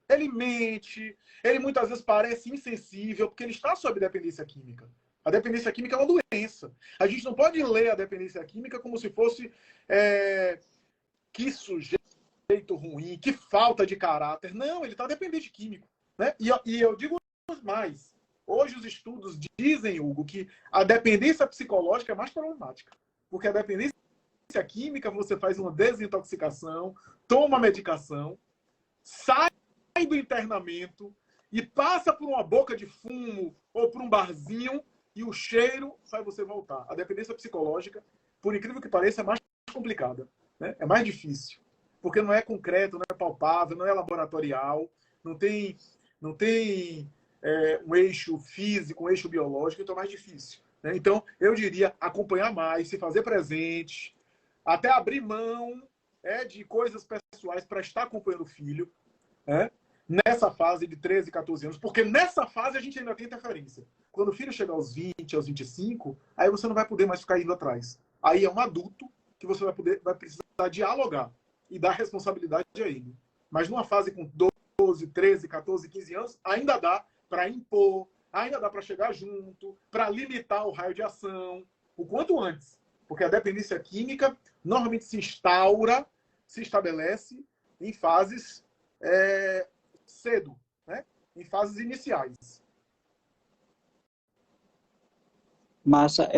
Ele mente. Ele muitas vezes parece insensível, porque ele está sob dependência química. A dependência química é uma doença. A gente não pode ler a dependência química como se fosse que sujeito ruim, que falta de caráter. Não, ele está dependente químico. Né? E eu digo mais. Hoje os estudos dizem, Hugo, que a dependência psicológica é mais problemática. Porque a dependência química, você faz uma desintoxicação, toma medicação, sai do internamento e passa por uma boca de fumo ou por um barzinho e o cheiro faz você voltar. A dependência psicológica, por incrível que pareça, é mais complicada, né? É mais difícil. Porque não é concreto, não é palpável, não é laboratorial, não tem um eixo físico, um eixo biológico, então é mais difícil, né? Então, eu diria acompanhar mais, se fazer presente, até abrir mão de coisas pessoais para estar acompanhando o filho, né? Nessa fase de 13, 14 anos, porque nessa fase a gente ainda tem interferência. Quando o filho chegar aos 20, aos 25, aí você não vai poder mais ficar indo atrás. Aí é um adulto que você vai precisar dialogar e dar responsabilidade a ele. Mas numa fase com 12, 13, 14, 15 anos, ainda dá para impor, ainda dá para chegar junto, para limitar o raio de ação, o quanto antes. Porque a dependência química normalmente se instaura, se estabelece em fases cedo, né? Em fases iniciais. Massa.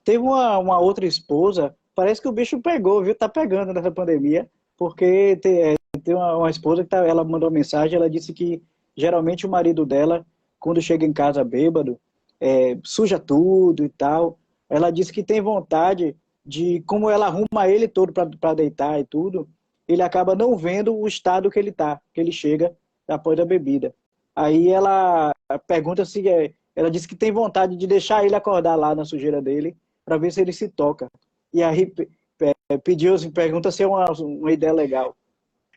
Teve uma outra esposa, parece que o bicho pegou, viu? Tá pegando nessa pandemia, porque tem uma esposa que ela mandou uma mensagem, ela disse que geralmente o marido dela, quando chega em casa bêbado, suja tudo e tal. Ela disse que tem vontade de, como ela arruma ele todo para deitar e tudo, ele acaba não vendo o estado que ele tá, que ele chega após a bebida. Aí ela pergunta se ela disse que tem vontade de deixar ele acordar lá na sujeira dele para ver se ele se toca. E aí pediu, assim, pergunta se é uma ideia legal.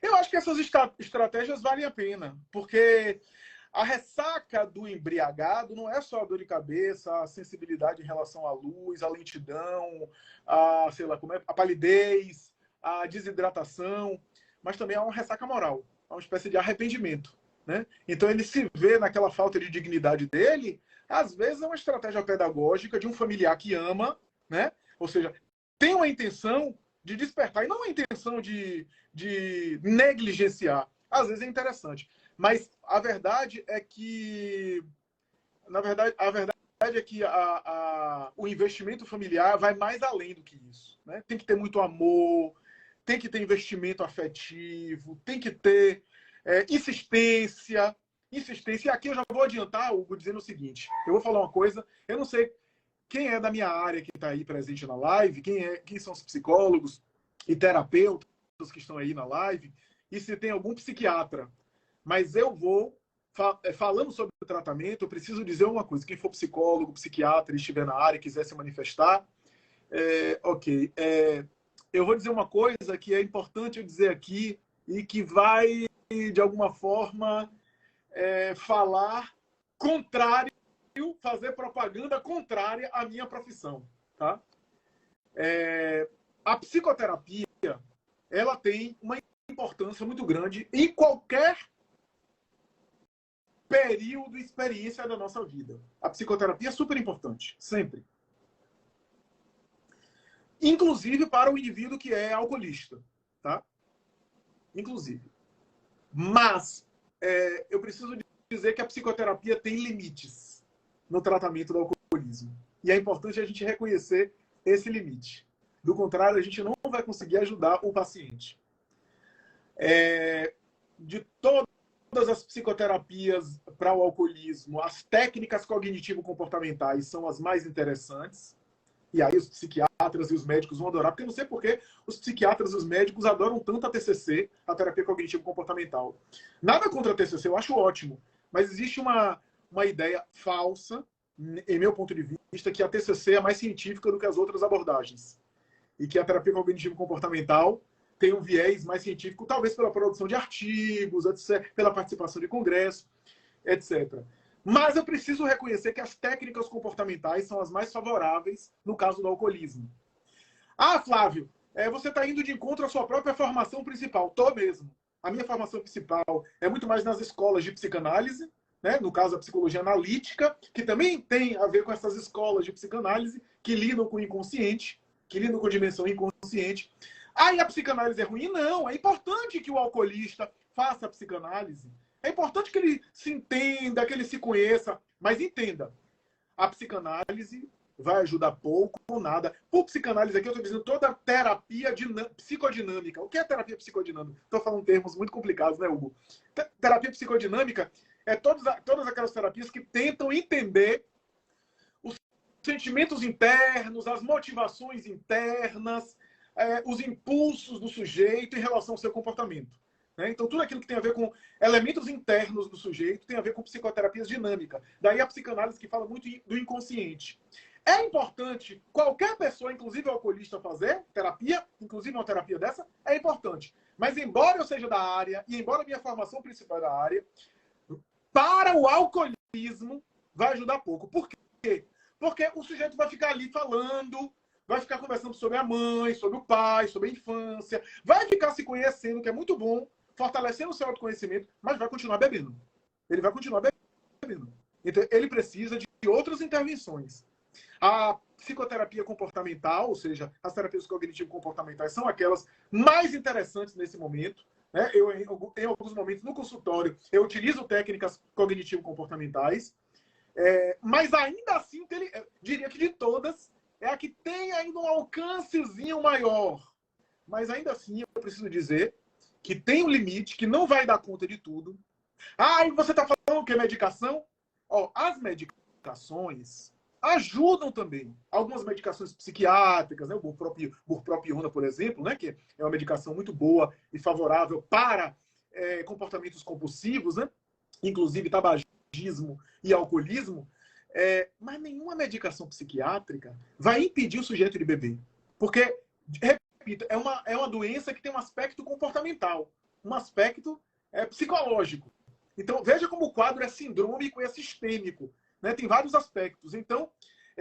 Eu acho que essas estratégias valem a pena, porque a ressaca do embriagado não é só a dor de cabeça, a sensibilidade em relação à luz, a lentidão, a palidez, a desidratação, mas também há uma ressaca moral, há uma espécie de arrependimento, né? Então ele se vê naquela falta de dignidade dele, às vezes é uma estratégia pedagógica de um familiar que ama, né? Ou seja, tem uma intenção de despertar, e não uma intenção de negligenciar. Às vezes é interessante. Mas a verdade é que, o investimento familiar vai mais além do que isso, né? Tem que ter muito amor, tem que ter investimento afetivo, tem que ter insistência. E aqui eu já vou adiantar, Hugo, dizendo o seguinte. Eu vou falar uma coisa, eu não sei quem é da minha área que está aí presente na live, quem são os psicólogos e terapeutas que estão aí na live, e se tem algum psiquiatra. Mas eu vou, falando sobre o tratamento, eu preciso dizer uma coisa. Quem for psicólogo, psiquiatra, estiver na área e quiser se manifestar, eu vou dizer uma coisa que é importante eu dizer aqui e que vai, de alguma forma, falar contrário, fazer propaganda contrária à minha profissão. Tá? A psicoterapia, ela tem uma importância muito grande em qualquer período e experiência da nossa vida. A psicoterapia é super importante, sempre. Inclusive para o indivíduo que é alcoolista, tá? Inclusive. Mas eu preciso dizer que a psicoterapia tem limites no tratamento do alcoolismo. E é importante a gente reconhecer esse limite. Do contrário, a gente não vai conseguir ajudar o paciente. De todas as psicoterapias para o alcoolismo, as técnicas cognitivo-comportamentais são as mais interessantes. E aí os psiquiatras e os médicos vão adorar, porque eu não sei por que os psiquiatras e os médicos adoram tanto a TCC, a terapia cognitivo-comportamental. Nada contra a TCC, eu acho ótimo. Mas existe uma ideia falsa, em meu ponto de vista, que a TCC é mais científica do que as outras abordagens. E que a terapia cognitivo-comportamental tem um viés mais científico, talvez pela produção de artigos, etc., pela participação de congresso, etc. Mas eu preciso reconhecer que as técnicas comportamentais são as mais favoráveis no caso do alcoolismo. Ah, Flávio, você está indo de encontro à sua própria formação principal. Estou mesmo. A minha formação principal é muito mais nas escolas de psicanálise, né? No caso, a psicologia analítica, que também tem a ver com essas escolas de psicanálise que lidam com o inconsciente, que lidam com a dimensão inconsciente. Ah, e a psicanálise é ruim? Não, é importante que o alcoolista faça a psicanálise. É importante que ele se entenda, que ele se conheça, mas entenda, a psicanálise vai ajudar pouco ou nada. Por psicanálise aqui, eu estou dizendo toda terapia psicodinâmica. O que é terapia psicodinâmica? Estou falando termos muito complicados, né, Hugo? Terapia psicodinâmica é todas aquelas terapias que tentam entender os sentimentos internos, as motivações internas, os impulsos do sujeito em relação ao seu comportamento. Né? Então, tudo aquilo que tem a ver com elementos internos do sujeito tem a ver com psicoterapias dinâmicas. Daí a psicanálise que fala muito do inconsciente. É importante qualquer pessoa, inclusive o alcoolista, fazer terapia, inclusive uma terapia dessa, é importante. Mas embora eu seja da área, e embora a minha formação principal é da área, para o alcoolismo vai ajudar pouco. Por quê? Porque o sujeito vai ficar ali falando, vai ficar conversando sobre a mãe, sobre o pai, sobre a infância, vai ficar se conhecendo, que é muito bom, fortalecendo o seu autoconhecimento, mas vai continuar bebendo. Ele vai continuar bebendo. Então, ele precisa de outras intervenções. A psicoterapia comportamental, ou seja, as terapias cognitivo-comportamentais, são aquelas mais interessantes nesse momento. Né? Eu, em alguns momentos, no consultório, eu utilizo técnicas cognitivo-comportamentais, mas ainda assim, diria que de todas, é a que tem ainda um alcancezinho maior. Mas ainda assim, eu preciso dizer que tem um limite, que não vai dar conta de tudo. Ah, e você está falando que é medicação? Ó, as medicações ajudam também. Algumas medicações psiquiátricas, né? O bupropiona, por exemplo, né? Que é uma medicação muito boa e favorável para comportamentos compulsivos, né? Inclusive tabagismo e alcoolismo. Mas nenhuma medicação psiquiátrica vai impedir o sujeito de beber. Porque, repito, é uma doença que tem um aspecto comportamental, um aspecto psicológico. Então, veja como o quadro é sindrômico e é sistêmico. Né? Tem vários aspectos. Então,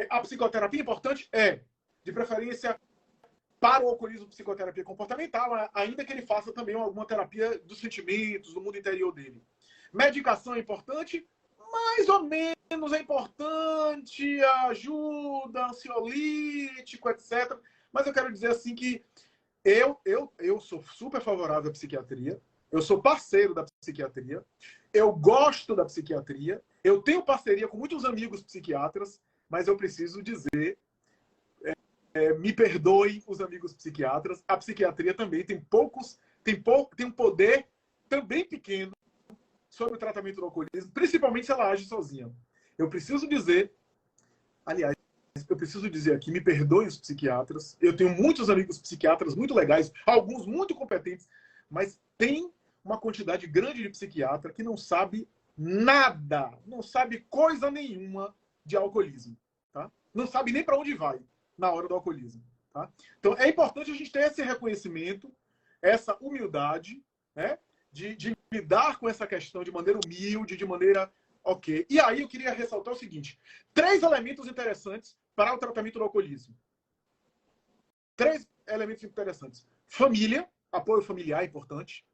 a psicoterapia importante de preferência, para o alcoolismo, psicoterapia comportamental, ainda que ele faça também alguma terapia dos sentimentos, do mundo interior dele. Medicação é importante, mais ou menos é importante, ajuda, ansiolítico, etc. Mas eu quero dizer assim que eu sou super favorável à psiquiatria, eu sou parceiro da psiquiatria, eu gosto da psiquiatria, eu tenho parceria com muitos amigos psiquiatras, mas eu preciso dizer, me perdoem os amigos psiquiatras, a psiquiatria também tem um poder também pequeno sobre o tratamento do alcoolismo, principalmente se ela age sozinha. Eu preciso dizer, aliás, eu preciso dizer aqui, me perdoem os psiquiatras, eu tenho muitos amigos psiquiatras muito legais, alguns muito competentes, mas tem uma quantidade grande de psiquiatra que não sabe nada, não sabe coisa nenhuma de alcoolismo, tá? Não sabe nem para onde vai na hora do alcoolismo, tá? Então é importante a gente ter esse reconhecimento, essa humildade, né? De lidar com essa questão de maneira humilde, de maneira ok. E aí eu queria ressaltar o seguinte: 3 elementos interessantes para o tratamento do alcoolismo. 3 elementos interessantes. Família, apoio familiar é importante.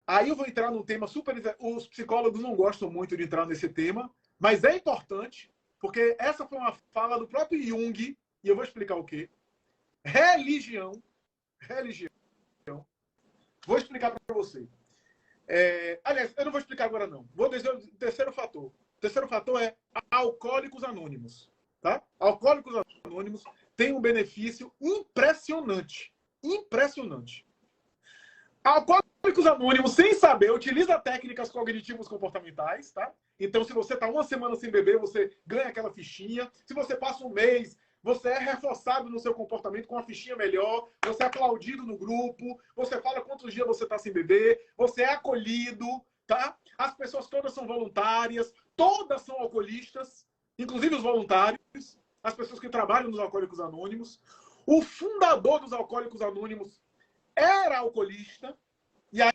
Aí eu vou entrar num tema super... Os psicólogos não gostam muito de entrar nesse tema, mas é importante, porque essa foi uma fala do próprio Jung, e eu vou explicar o quê. Religião. Vou explicar para você. Aliás, eu não vou explicar agora, não. Vou dizer o terceiro fator. O terceiro fator é Alcoólicos Anônimos. Tá? Alcoólicos Anônimos tem um benefício impressionante. Impressionante. Alcoólicos Anônimos, sem saber, utiliza técnicas cognitivas comportamentais, tá? Então, se você está uma semana sem beber, você ganha aquela fichinha. Se você passa um mês, você é reforçado no seu comportamento com uma fichinha melhor, você é aplaudido no grupo, você fala quantos dias você está sem beber, você é acolhido, tá? As pessoas todas são voluntárias, todas são alcoolistas, inclusive os voluntários, as pessoas que trabalham nos Alcoólicos Anônimos. O fundador dos Alcoólicos Anônimos era alcoolista, e aí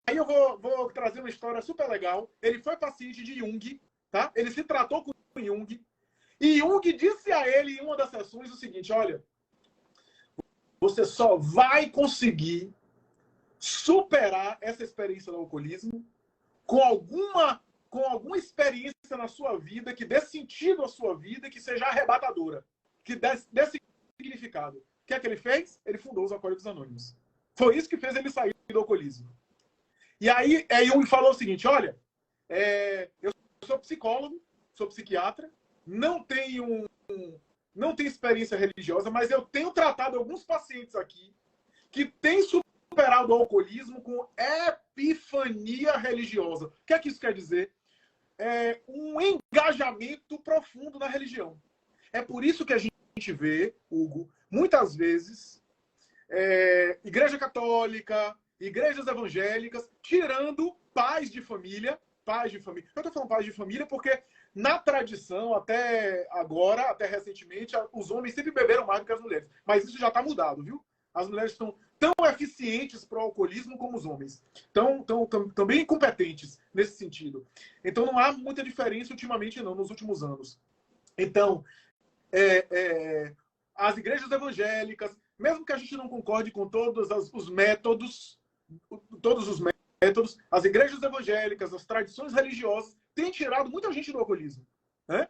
eu vou trazer uma história super legal. Ele foi paciente de Jung, tá? Ele se tratou com Jung, e Jung disse a ele em uma das sessões o seguinte: olha, você só vai conseguir superar essa experiência do alcoolismo com alguma experiência na sua vida que dê sentido à sua vida, que seja arrebatadora, que dê significado. O que é que ele fez? Ele fundou os Alcoólicos Anônimos. Foi isso que fez ele sair do alcoolismo. E aí Jung falou o seguinte, olha, eu sou psicólogo, sou psiquiatra, não tenho experiência religiosa, mas eu tenho tratado alguns pacientes aqui que têm superado o alcoolismo com epifania religiosa. O que é que isso quer dizer? Um engajamento profundo na religião. É por isso que a gente vê, Hugo, muitas vezes, igreja católica, igrejas evangélicas, tirando pais de família. Eu estou falando pais de família porque, na tradição, até agora, até recentemente, os homens sempre beberam mais do que as mulheres. Mas isso já está mudado, viu? As mulheres estão tão eficientes para o alcoolismo como os homens. Também incompetentes nesse sentido. Então, não há muita diferença ultimamente, não, nos últimos anos. Então, as igrejas evangélicas, mesmo que a gente não concorde com todos os métodos, as igrejas evangélicas, as tradições religiosas, têm tirado muita gente do alcoolismo. Né?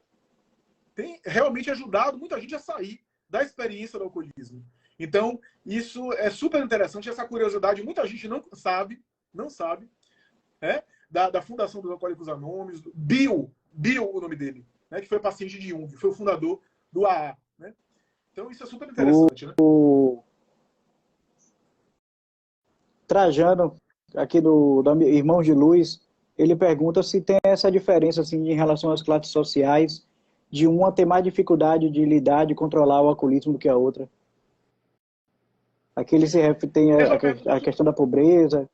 Tem realmente ajudado muita gente a sair da experiência do alcoolismo. Então, isso é super interessante, essa curiosidade, muita gente não sabe, da Fundação dos Alcoólicos Anônimos, Bill, o nome dele, né, que foi paciente de Jung, foi o fundador do AA. Né? Então, isso é super interessante. Né? O Trajano, aqui do Irmãos de Luz, ele pergunta se tem essa diferença assim, em relação às classes sociais, de uma ter mais dificuldade de lidar, de controlar o alcoolismo do que a outra. Aqui ele tem a questão da pobreza,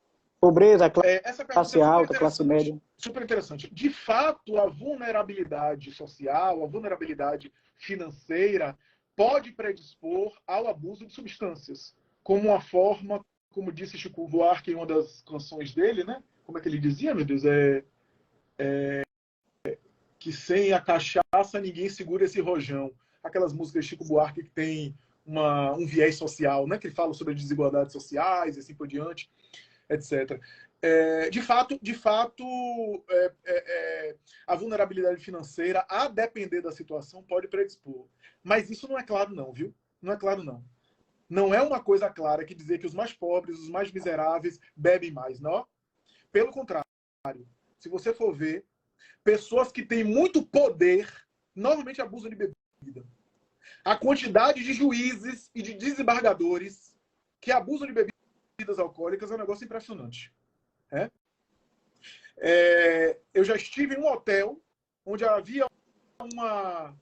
classe alta, classe média. Super interessante. De fato, a vulnerabilidade social, a vulnerabilidade financeira pode predispor ao abuso de substâncias, como uma forma, como disse Chico Buarque em uma das canções dele, né? Como é que ele dizia, meu Deus? Que sem a cachaça ninguém segura esse rojão. Aquelas músicas de Chico Buarque que tem um viés social, né? Que ele fala sobre as desigualdades sociais e assim por diante, etc. De fato, a vulnerabilidade financeira, a depender da situação, pode predispor. Mas isso não é claro não, viu? Não é claro não. Não é uma coisa clara que dizer que os mais pobres, os mais miseráveis, bebem mais, não? Pelo contrário, se você for ver, pessoas que têm muito poder, normalmente abusam de bebida. A quantidade de juízes e de desembargadores que abusam de bebidas alcoólicas é um negócio impressionante. Eu já estive em um hotel onde havia uma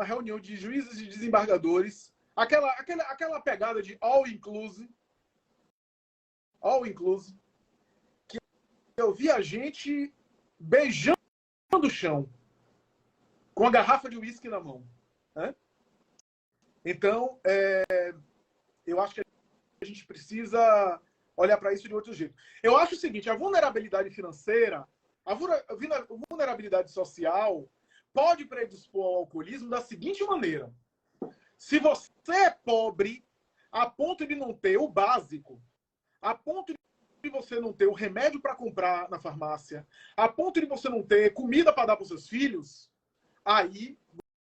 reunião de juízes e desembargadores, aquela pegada de all inclusive, que eu vi a gente beijando o chão, com a garrafa de uísque na mão. Então, eu acho que a gente precisa olhar para isso de outro jeito. Eu acho o seguinte, a vulnerabilidade financeira, a vulnerabilidade social pode predispor ao alcoolismo da seguinte maneira. Se você é pobre, a ponto de não ter o básico, a ponto de você não ter o remédio para comprar na farmácia, a ponto de você não ter comida para dar para os seus filhos, aí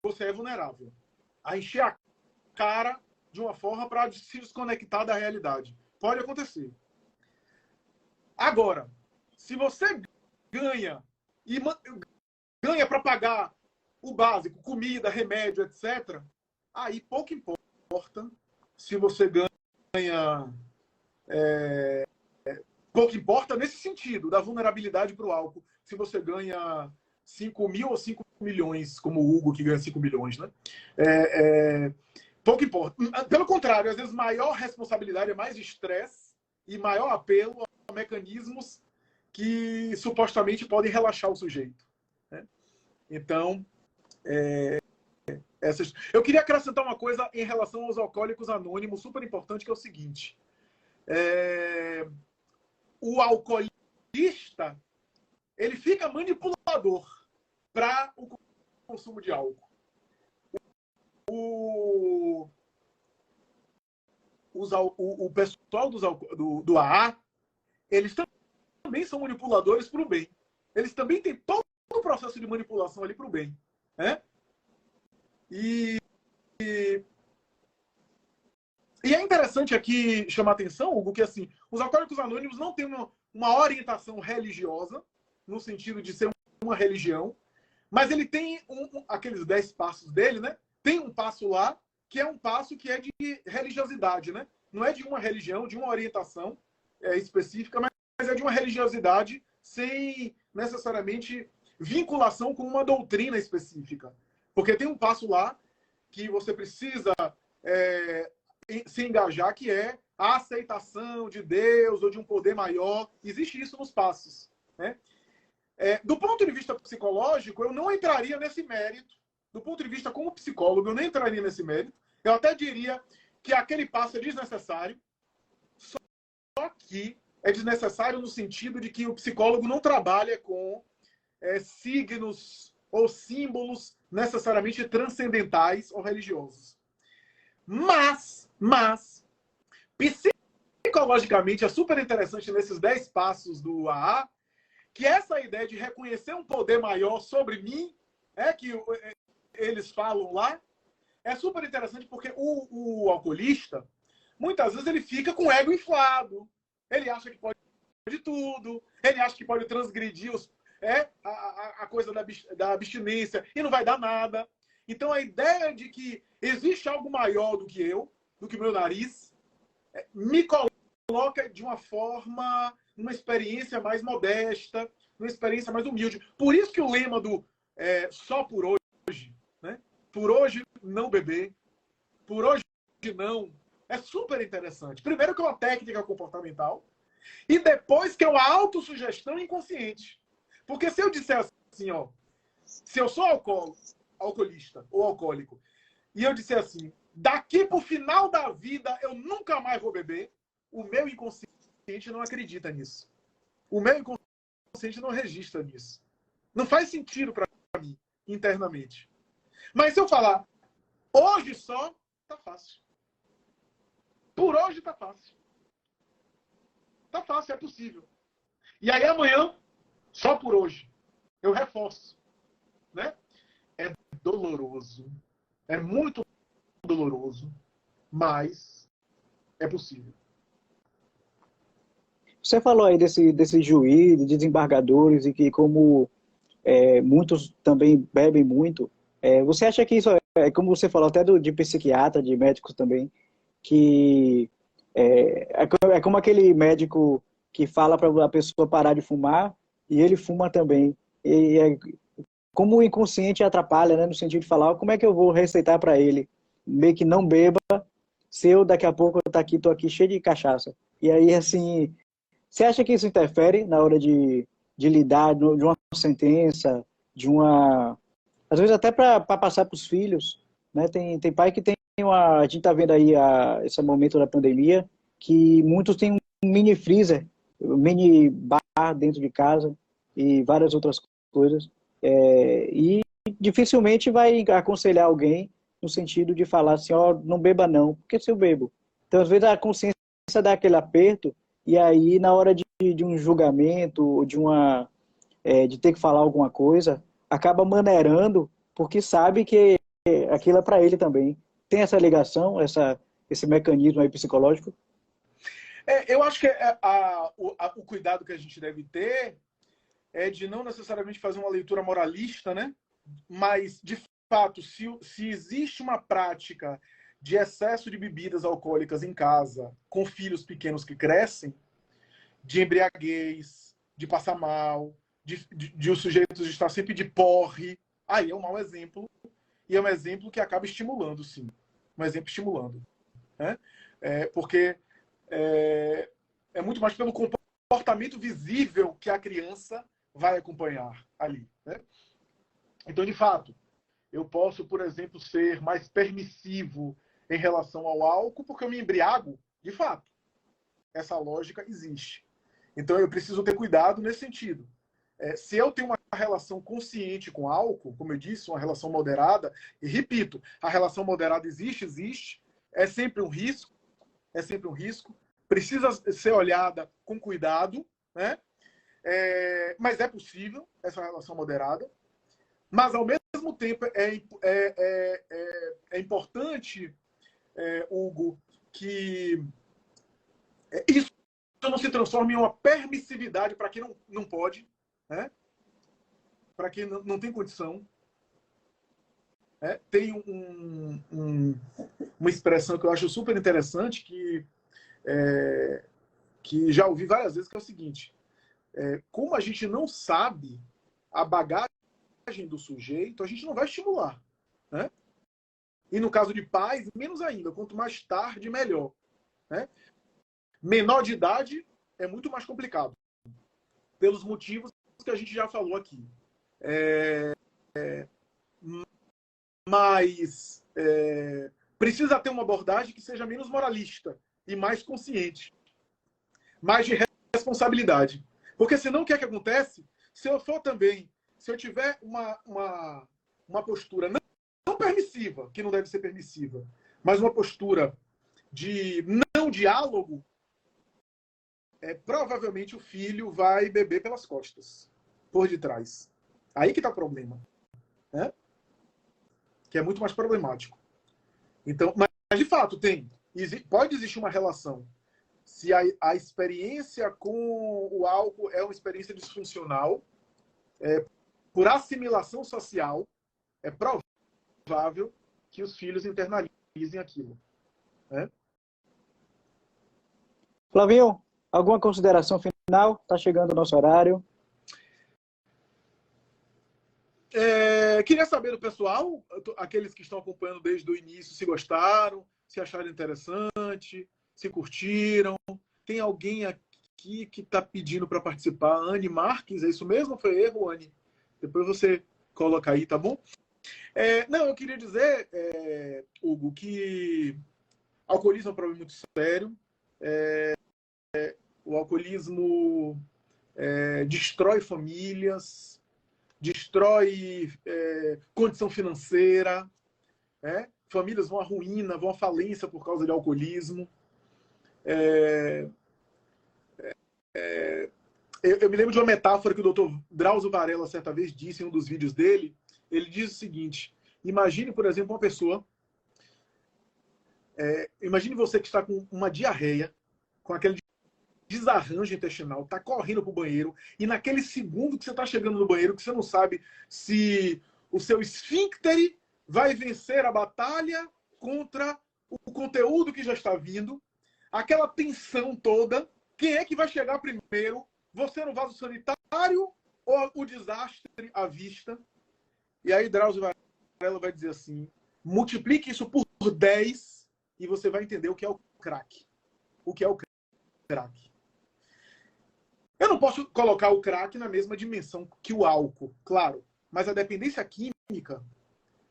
você é vulnerável. A encher a cara de uma forma para se desconectar da realidade. Pode acontecer. Agora, se você ganha para pagar o básico, comida, remédio, etc., aí pouco importa se você ganha... pouco importa nesse sentido, da vulnerabilidade para o álcool. Se você ganha 5 mil ou 5 milhões, como o Hugo, que ganha 5 milhões, né? Pouco importa. Pelo contrário, às vezes maior responsabilidade é mais estresse e maior apelo a mecanismos que supostamente podem relaxar o sujeito. Né? Então, eu queria acrescentar uma coisa em relação aos alcoólicos anônimos, super importante, que é o seguinte. O alcoolista, ele fica manipulador para o consumo de álcool. O pessoal do AA, eles também são manipuladores para o bem. Eles também têm todo o processo de manipulação ali para o bem. Né? E é interessante aqui chamar a atenção, Hugo, que assim, os alcoólicos anônimos não têm uma orientação religiosa, no sentido de ser uma religião, mas ele tem aqueles 10 passos dele, né? Tem um passo lá, que é um passo que é de religiosidade, né? Não é de uma religião, de uma orientação específica, mas é de uma religiosidade sem necessariamente vinculação com uma doutrina específica. Porque tem um passo lá que você precisa se engajar, que é a aceitação de Deus ou de um poder maior. Existe isso nos passos, né? Do ponto de vista psicológico, eu não entraria nesse mérito. Do ponto de vista como psicólogo, eu nem entraria nesse mérito. Eu até diria que aquele passo é desnecessário, só que é desnecessário no sentido de que o psicólogo não trabalha com signos ou símbolos necessariamente transcendentais ou religiosos. Mas, psicologicamente, é super interessante nesses 10 passos do AA, que essa ideia de reconhecer um poder maior sobre mim, que eles falam lá, é super interessante porque o alcoolista, muitas vezes ele fica com o ego inflado, ele acha que pode de tudo, ele acha que pode transgredir a coisa da abstinência e não vai dar nada. Então a ideia de que existe algo maior do que eu, do que o meu nariz, me coloca de uma forma, numa experiência mais modesta, numa experiência mais humilde. Por isso que o lema do só por hoje, né? Por hoje não beber, por hoje não, é super interessante. Primeiro que é uma técnica comportamental e depois que é uma autossugestão inconsciente. Porque se eu disser assim, ó, se eu sou alcoolista ou alcoólico, e eu disser assim, daqui pro final da vida eu nunca mais vou beber, o meu inconsciente não acredita nisso. O meu inconsciente não registra nisso. Não faz sentido para mim, internamente. Mas se eu falar, hoje só, tá fácil. Por hoje tá fácil. Tá fácil, é possível. E aí amanhã, só por hoje, eu reforço. Né? É doloroso. É muito doloroso, mas é possível. Você falou aí desse juiz, de desembargadores, e que como muitos também bebem muito, você acha que isso como você falou, até de psiquiatra, de médicos também, que é como aquele médico que fala para a pessoa parar de fumar e ele fuma também. E como o inconsciente atrapalha, né, no sentido de falar, como é que eu vou receitar para ele, meio que não beba, se eu daqui a pouco tô aqui cheio de cachaça. E aí, assim, você acha que isso interfere na hora de lidar de uma sentença, de uma... Às vezes até para passar para os filhos, né? Tem pai que tem uma... A gente está vendo aí esse momento da pandemia, que muitos têm um mini freezer, um mini bar dentro de casa e várias outras coisas. E dificilmente vai aconselhar alguém no sentido de falar assim, ó, não beba não, porque se eu bebo. Então, às vezes a consciência dá aquele aperto e aí, na hora de um julgamento, de ter que falar alguma coisa, acaba maneirando, porque sabe que aquilo é para ele também. Tem essa ligação, esse mecanismo aí psicológico? Eu acho que o cuidado que a gente deve ter é de não necessariamente fazer uma leitura moralista, né? Mas, de fato, se existe uma prática de excesso de bebidas alcoólicas em casa, com filhos pequenos que crescem, de embriaguez, de passar mal, de os sujeitos estar sempre de porre, aí é um mau exemplo, e é um exemplo que acaba estimulando, sim. Um exemplo estimulando. Né? Porque é muito mais pelo comportamento visível que a criança vai acompanhar ali. Né? Então, de fato, eu posso, por exemplo, ser mais permissivo em relação ao álcool, porque eu me embriago, de fato. Essa lógica existe. Então, eu preciso ter cuidado nesse sentido. Se eu tenho uma relação consciente com álcool, como eu disse, uma relação moderada, e repito, a relação moderada existe, é sempre um risco, precisa ser olhada com cuidado, né? Mas é possível essa relação moderada, mas ao mesmo tempo é importante, Hugo, que isso não se transforma em uma permissividade para quem não pode, né? Para quem não tem condição. Tem uma expressão que eu acho super interessante, que já ouvi várias vezes, que é o seguinte: como a gente não sabe a bagagem do sujeito, a gente não vai estimular, né? E no caso de pais, menos ainda, quanto mais tarde, melhor, né? Menor de idade é muito mais complicado, pelos motivos que a gente já falou aqui. Mas precisa ter uma abordagem que seja menos moralista e mais consciente, mais de responsabilidade. Porque senão o que é que acontece? Se eu tiver uma postura não permissiva, que não deve ser permissiva, mas uma postura de não diálogo, provavelmente o filho vai beber pelas costas, por detrás. Aí que está o problema, né? Que é muito mais problemático. Então, mas de fato pode existir uma relação. Se a experiência com o álcool é uma experiência disfuncional, por assimilação social, é provável que os filhos internalizem aquilo, né? Flavinho, alguma consideração final? Está chegando o nosso horário. Queria saber do pessoal, aqueles que estão acompanhando desde o início, se gostaram, se acharam interessante, se curtiram. Tem alguém aqui que está pedindo para participar? Anne Marques, é isso mesmo? Foi erro, Anne? Depois você coloca aí, tá bom? Não, eu queria dizer, Hugo, que alcoolismo é um problema muito sério. O alcoolismo destrói famílias, destrói condição financeira, famílias vão à ruína, vão à falência por causa de alcoolismo. Eu me lembro de uma metáfora que o Dr. Drauzio Varela certa vez disse em um dos vídeos dele. Ele diz o seguinte: imagine, por exemplo, uma pessoa, imagine você que está com uma diarreia, com aquele desarranjo intestinal, está correndo para o banheiro, e naquele segundo que você está chegando no banheiro, que você não sabe se o seu esfínctere vai vencer a batalha contra o conteúdo que já está vindo, aquela tensão toda, quem é que vai chegar primeiro? Você no vaso sanitário ou o desastre à vista? E aí Drauzio Varela vai dizer assim: multiplique isso por 10 e você vai entender o que é o crack. O que é o crack. Eu não posso colocar o crack na mesma dimensão que o álcool, claro. Mas a dependência química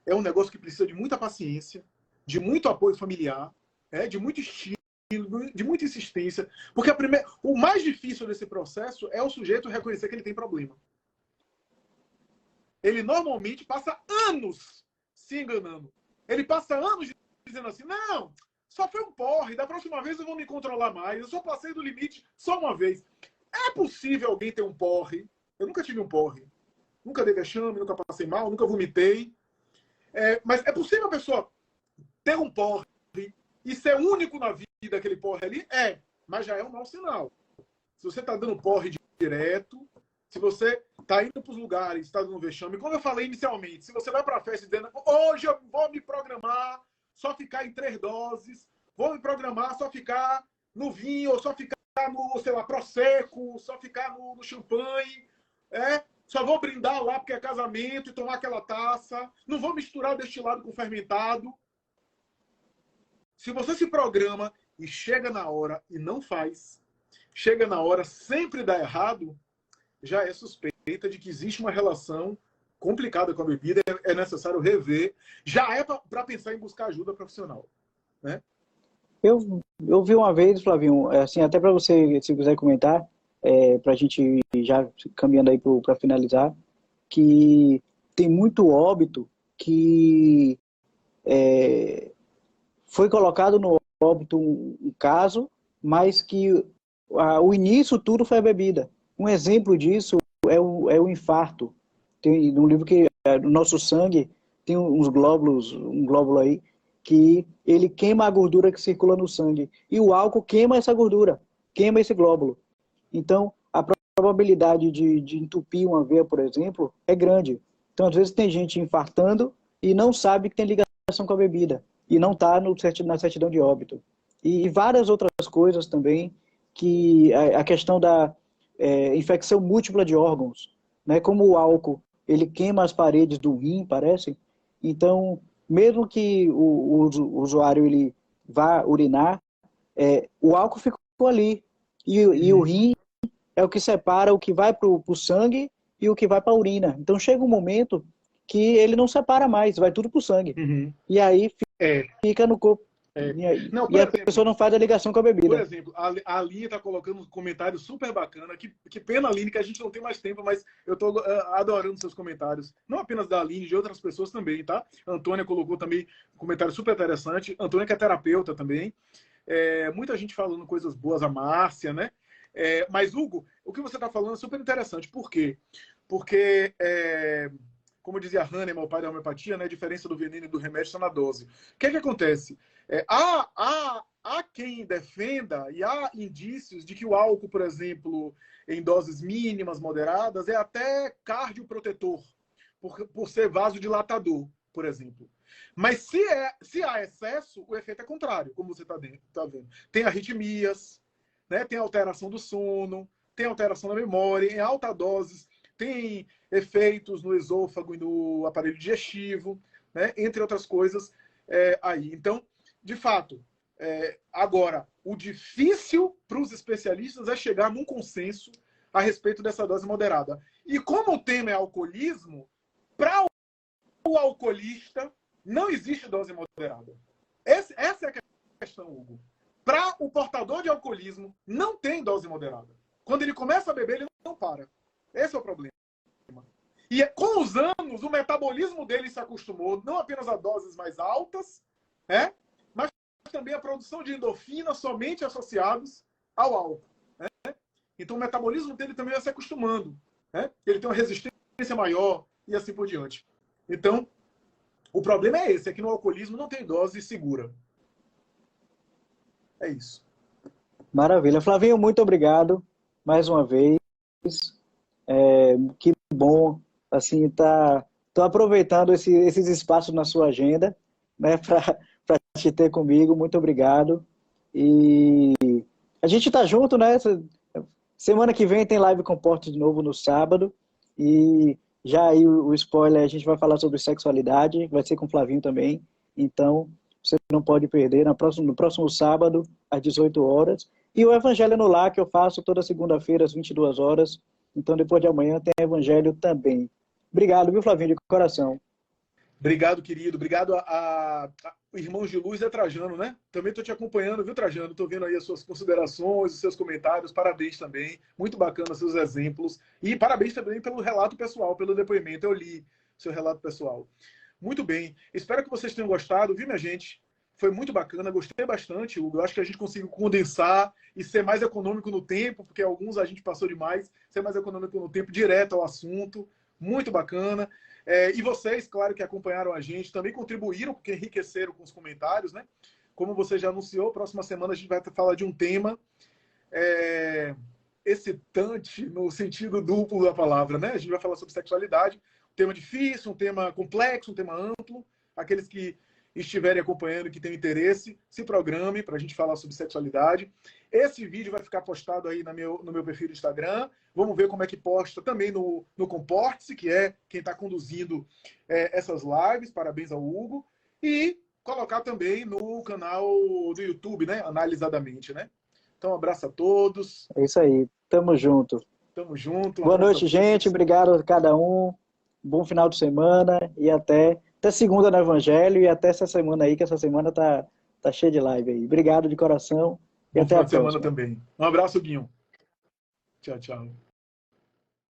é um negócio que precisa de muita paciência, de muito apoio familiar, de muito estímulo, de muita insistência. Porque o mais difícil desse processo é o sujeito reconhecer que ele tem problema. Ele normalmente passa anos se enganando. Ele passa anos dizendo assim: não, só foi um porre, da próxima vez eu vou me controlar mais, eu só passei do limite só uma vez. É possível alguém ter um porre? Eu nunca tive um porre. Nunca dei vexame, nunca passei mal, nunca vomitei. Mas é possível a pessoa ter um porre e ser único na vida, aquele porre ali? Mas já é um mau sinal. Se você está dando porre direto, se você está indo para os lugares, está dando vexame, como eu falei inicialmente, se você vai para a festa dizendo: hoje eu vou me programar, só ficar em 3 doses, vou me programar, só ficar no vinho, ou só ficar no, sei lá, prosecco, só ficar no champanhe, só vou brindar lá porque é casamento e tomar aquela taça, não vou misturar destilado com fermentado. Se você se programa e chega na hora e não faz, chega na hora, sempre dá errado, já é suspeita de que existe uma relação complicada com a bebida, é necessário rever, já é para pensar em buscar ajuda profissional, né? Eu vi uma vez, Flavinho, assim, até para você, se quiser comentar, para a gente ir já caminhando aí para finalizar, que tem muito óbito que foi colocado no óbito um caso, mas que o início tudo foi a bebida. Um exemplo disso é o infarto. Tem um livro que no nosso sangue tem uns glóbulos, um glóbulo aí, que ele queima a gordura que circula no sangue. E o álcool queima essa gordura. queima esse glóbulo. Então, a probabilidade de entupir uma veia, por exemplo, é grande. Então, às vezes, tem gente infartando e não sabe que tem ligação com a bebida. E não está na certidão de óbito. E várias outras coisas também, que a questão da infecção múltipla de órgãos, né? Como o álcool, ele queima as paredes do rim, parece. Então, mesmo que o usuário ele vá urinar, o álcool ficou ali. E o rim é o que separa o que vai para o sangue e o que vai para a urina. Então, chega um momento que ele não separa mais, vai tudo para o sangue. Uhum. E aí fica no corpo. Não, E a pessoa não faz a ligação com a bebida. Por exemplo, a Aline está colocando um comentário super bacana. Que pena, Aline, que a gente não tem mais tempo, mas eu estou adorando seus comentários. Não apenas da Aline, de outras pessoas também, tá? A Antônia colocou também um comentário super interessante. A Antônia, que é terapeuta também. Muita gente falando coisas boas, a Márcia, né? Mas, Hugo, o que você está falando é super interessante. Por quê? Porque, como dizia Hahnemann, o pai da homeopatia, né, a diferença do veneno e do remédio está na dose. O que acontece? Há quem defenda, e há indícios de que o álcool, por exemplo, em doses mínimas, moderadas, é até cardioprotetor, por ser vasodilatador, por exemplo. Mas se há excesso, o efeito é contrário, como você está vendo. Tem arritmias, né? Tem alteração do sono, tem alteração da memória, em alta doses, tem efeitos no esôfago e no aparelho digestivo, né? Entre outras coisas aí. Então, de fato, agora, o difícil para os especialistas é chegar num consenso a respeito dessa dose moderada. E como o tema é alcoolismo, para o alcoolista não existe dose moderada. Essa é a questão, Hugo. Para o portador de alcoolismo, não tem dose moderada. Quando ele começa a beber, ele não para. Esse é o problema. E com os anos, o metabolismo dele se acostumou não apenas a doses mais altas, mas também a produção de endorfina somente associados ao álcool. Então o metabolismo dele também vai se acostumando. Ele tem uma resistência maior e assim por diante. Então, o problema é esse, é que no alcoolismo não tem dose segura. É isso. Maravilha. Flavinho, muito obrigado mais uma vez. Que bom, assim, tô aproveitando esses espaços na sua agenda, né, para te ter comigo. Muito obrigado. E a gente tá junto, né? Semana que vem tem live com Porte de novo no sábado. E já aí o spoiler, a gente vai falar sobre sexualidade, vai ser com o Flavinho também. Então, você não pode perder no próximo sábado, às 18 horas. E o Evangelho no Lar, que eu faço toda segunda-feira, às 22 horas. Então, depois de amanhã, tem Evangelho também. Obrigado, viu, Flavinho, de coração. Obrigado, querido. Obrigado a Irmãos de Luz e a Trajano, né? Também estou te acompanhando, viu, Trajano? Estou vendo aí as suas considerações, os seus comentários. Parabéns também. Muito bacana seus exemplos. E parabéns também pelo relato pessoal, pelo depoimento. Eu li seu relato pessoal. Muito bem. Espero que vocês tenham gostado, viu, minha gente? Foi muito bacana, gostei bastante, Hugo. Eu acho que a gente conseguiu condensar e ser mais econômico no tempo, porque alguns a gente passou demais, ser mais econômico no tempo, direto ao assunto. Muito bacana. E vocês, claro, que acompanharam a gente, também contribuíram, porque enriqueceram com os comentários, né? Como você já anunciou, próxima semana a gente vai falar de um tema excitante, no sentido duplo da palavra, né? A gente vai falar sobre sexualidade, um tema difícil, um tema complexo, um tema amplo. Aqueles que estiverem acompanhando, que tenham interesse, se programe para a gente falar sobre sexualidade. Esse vídeo vai ficar postado aí no meu perfil do Instagram. Vamos ver como é que posta também no Comporte-se, que é quem está conduzindo essas lives. Parabéns ao Hugo. E colocar também no canal do YouTube, né? Analisadamente, né? Então, um abraço a todos. É isso aí. Tamo junto. Tamo junto. Boa noite, gente. Obrigado a cada um. Bom final de semana e até segunda no Evangelho e até essa semana aí, que essa semana tá cheia de live aí. Obrigado de coração e Bom até a final de semana próxima. também. Um abraço, Guinho. Tchau, tchau.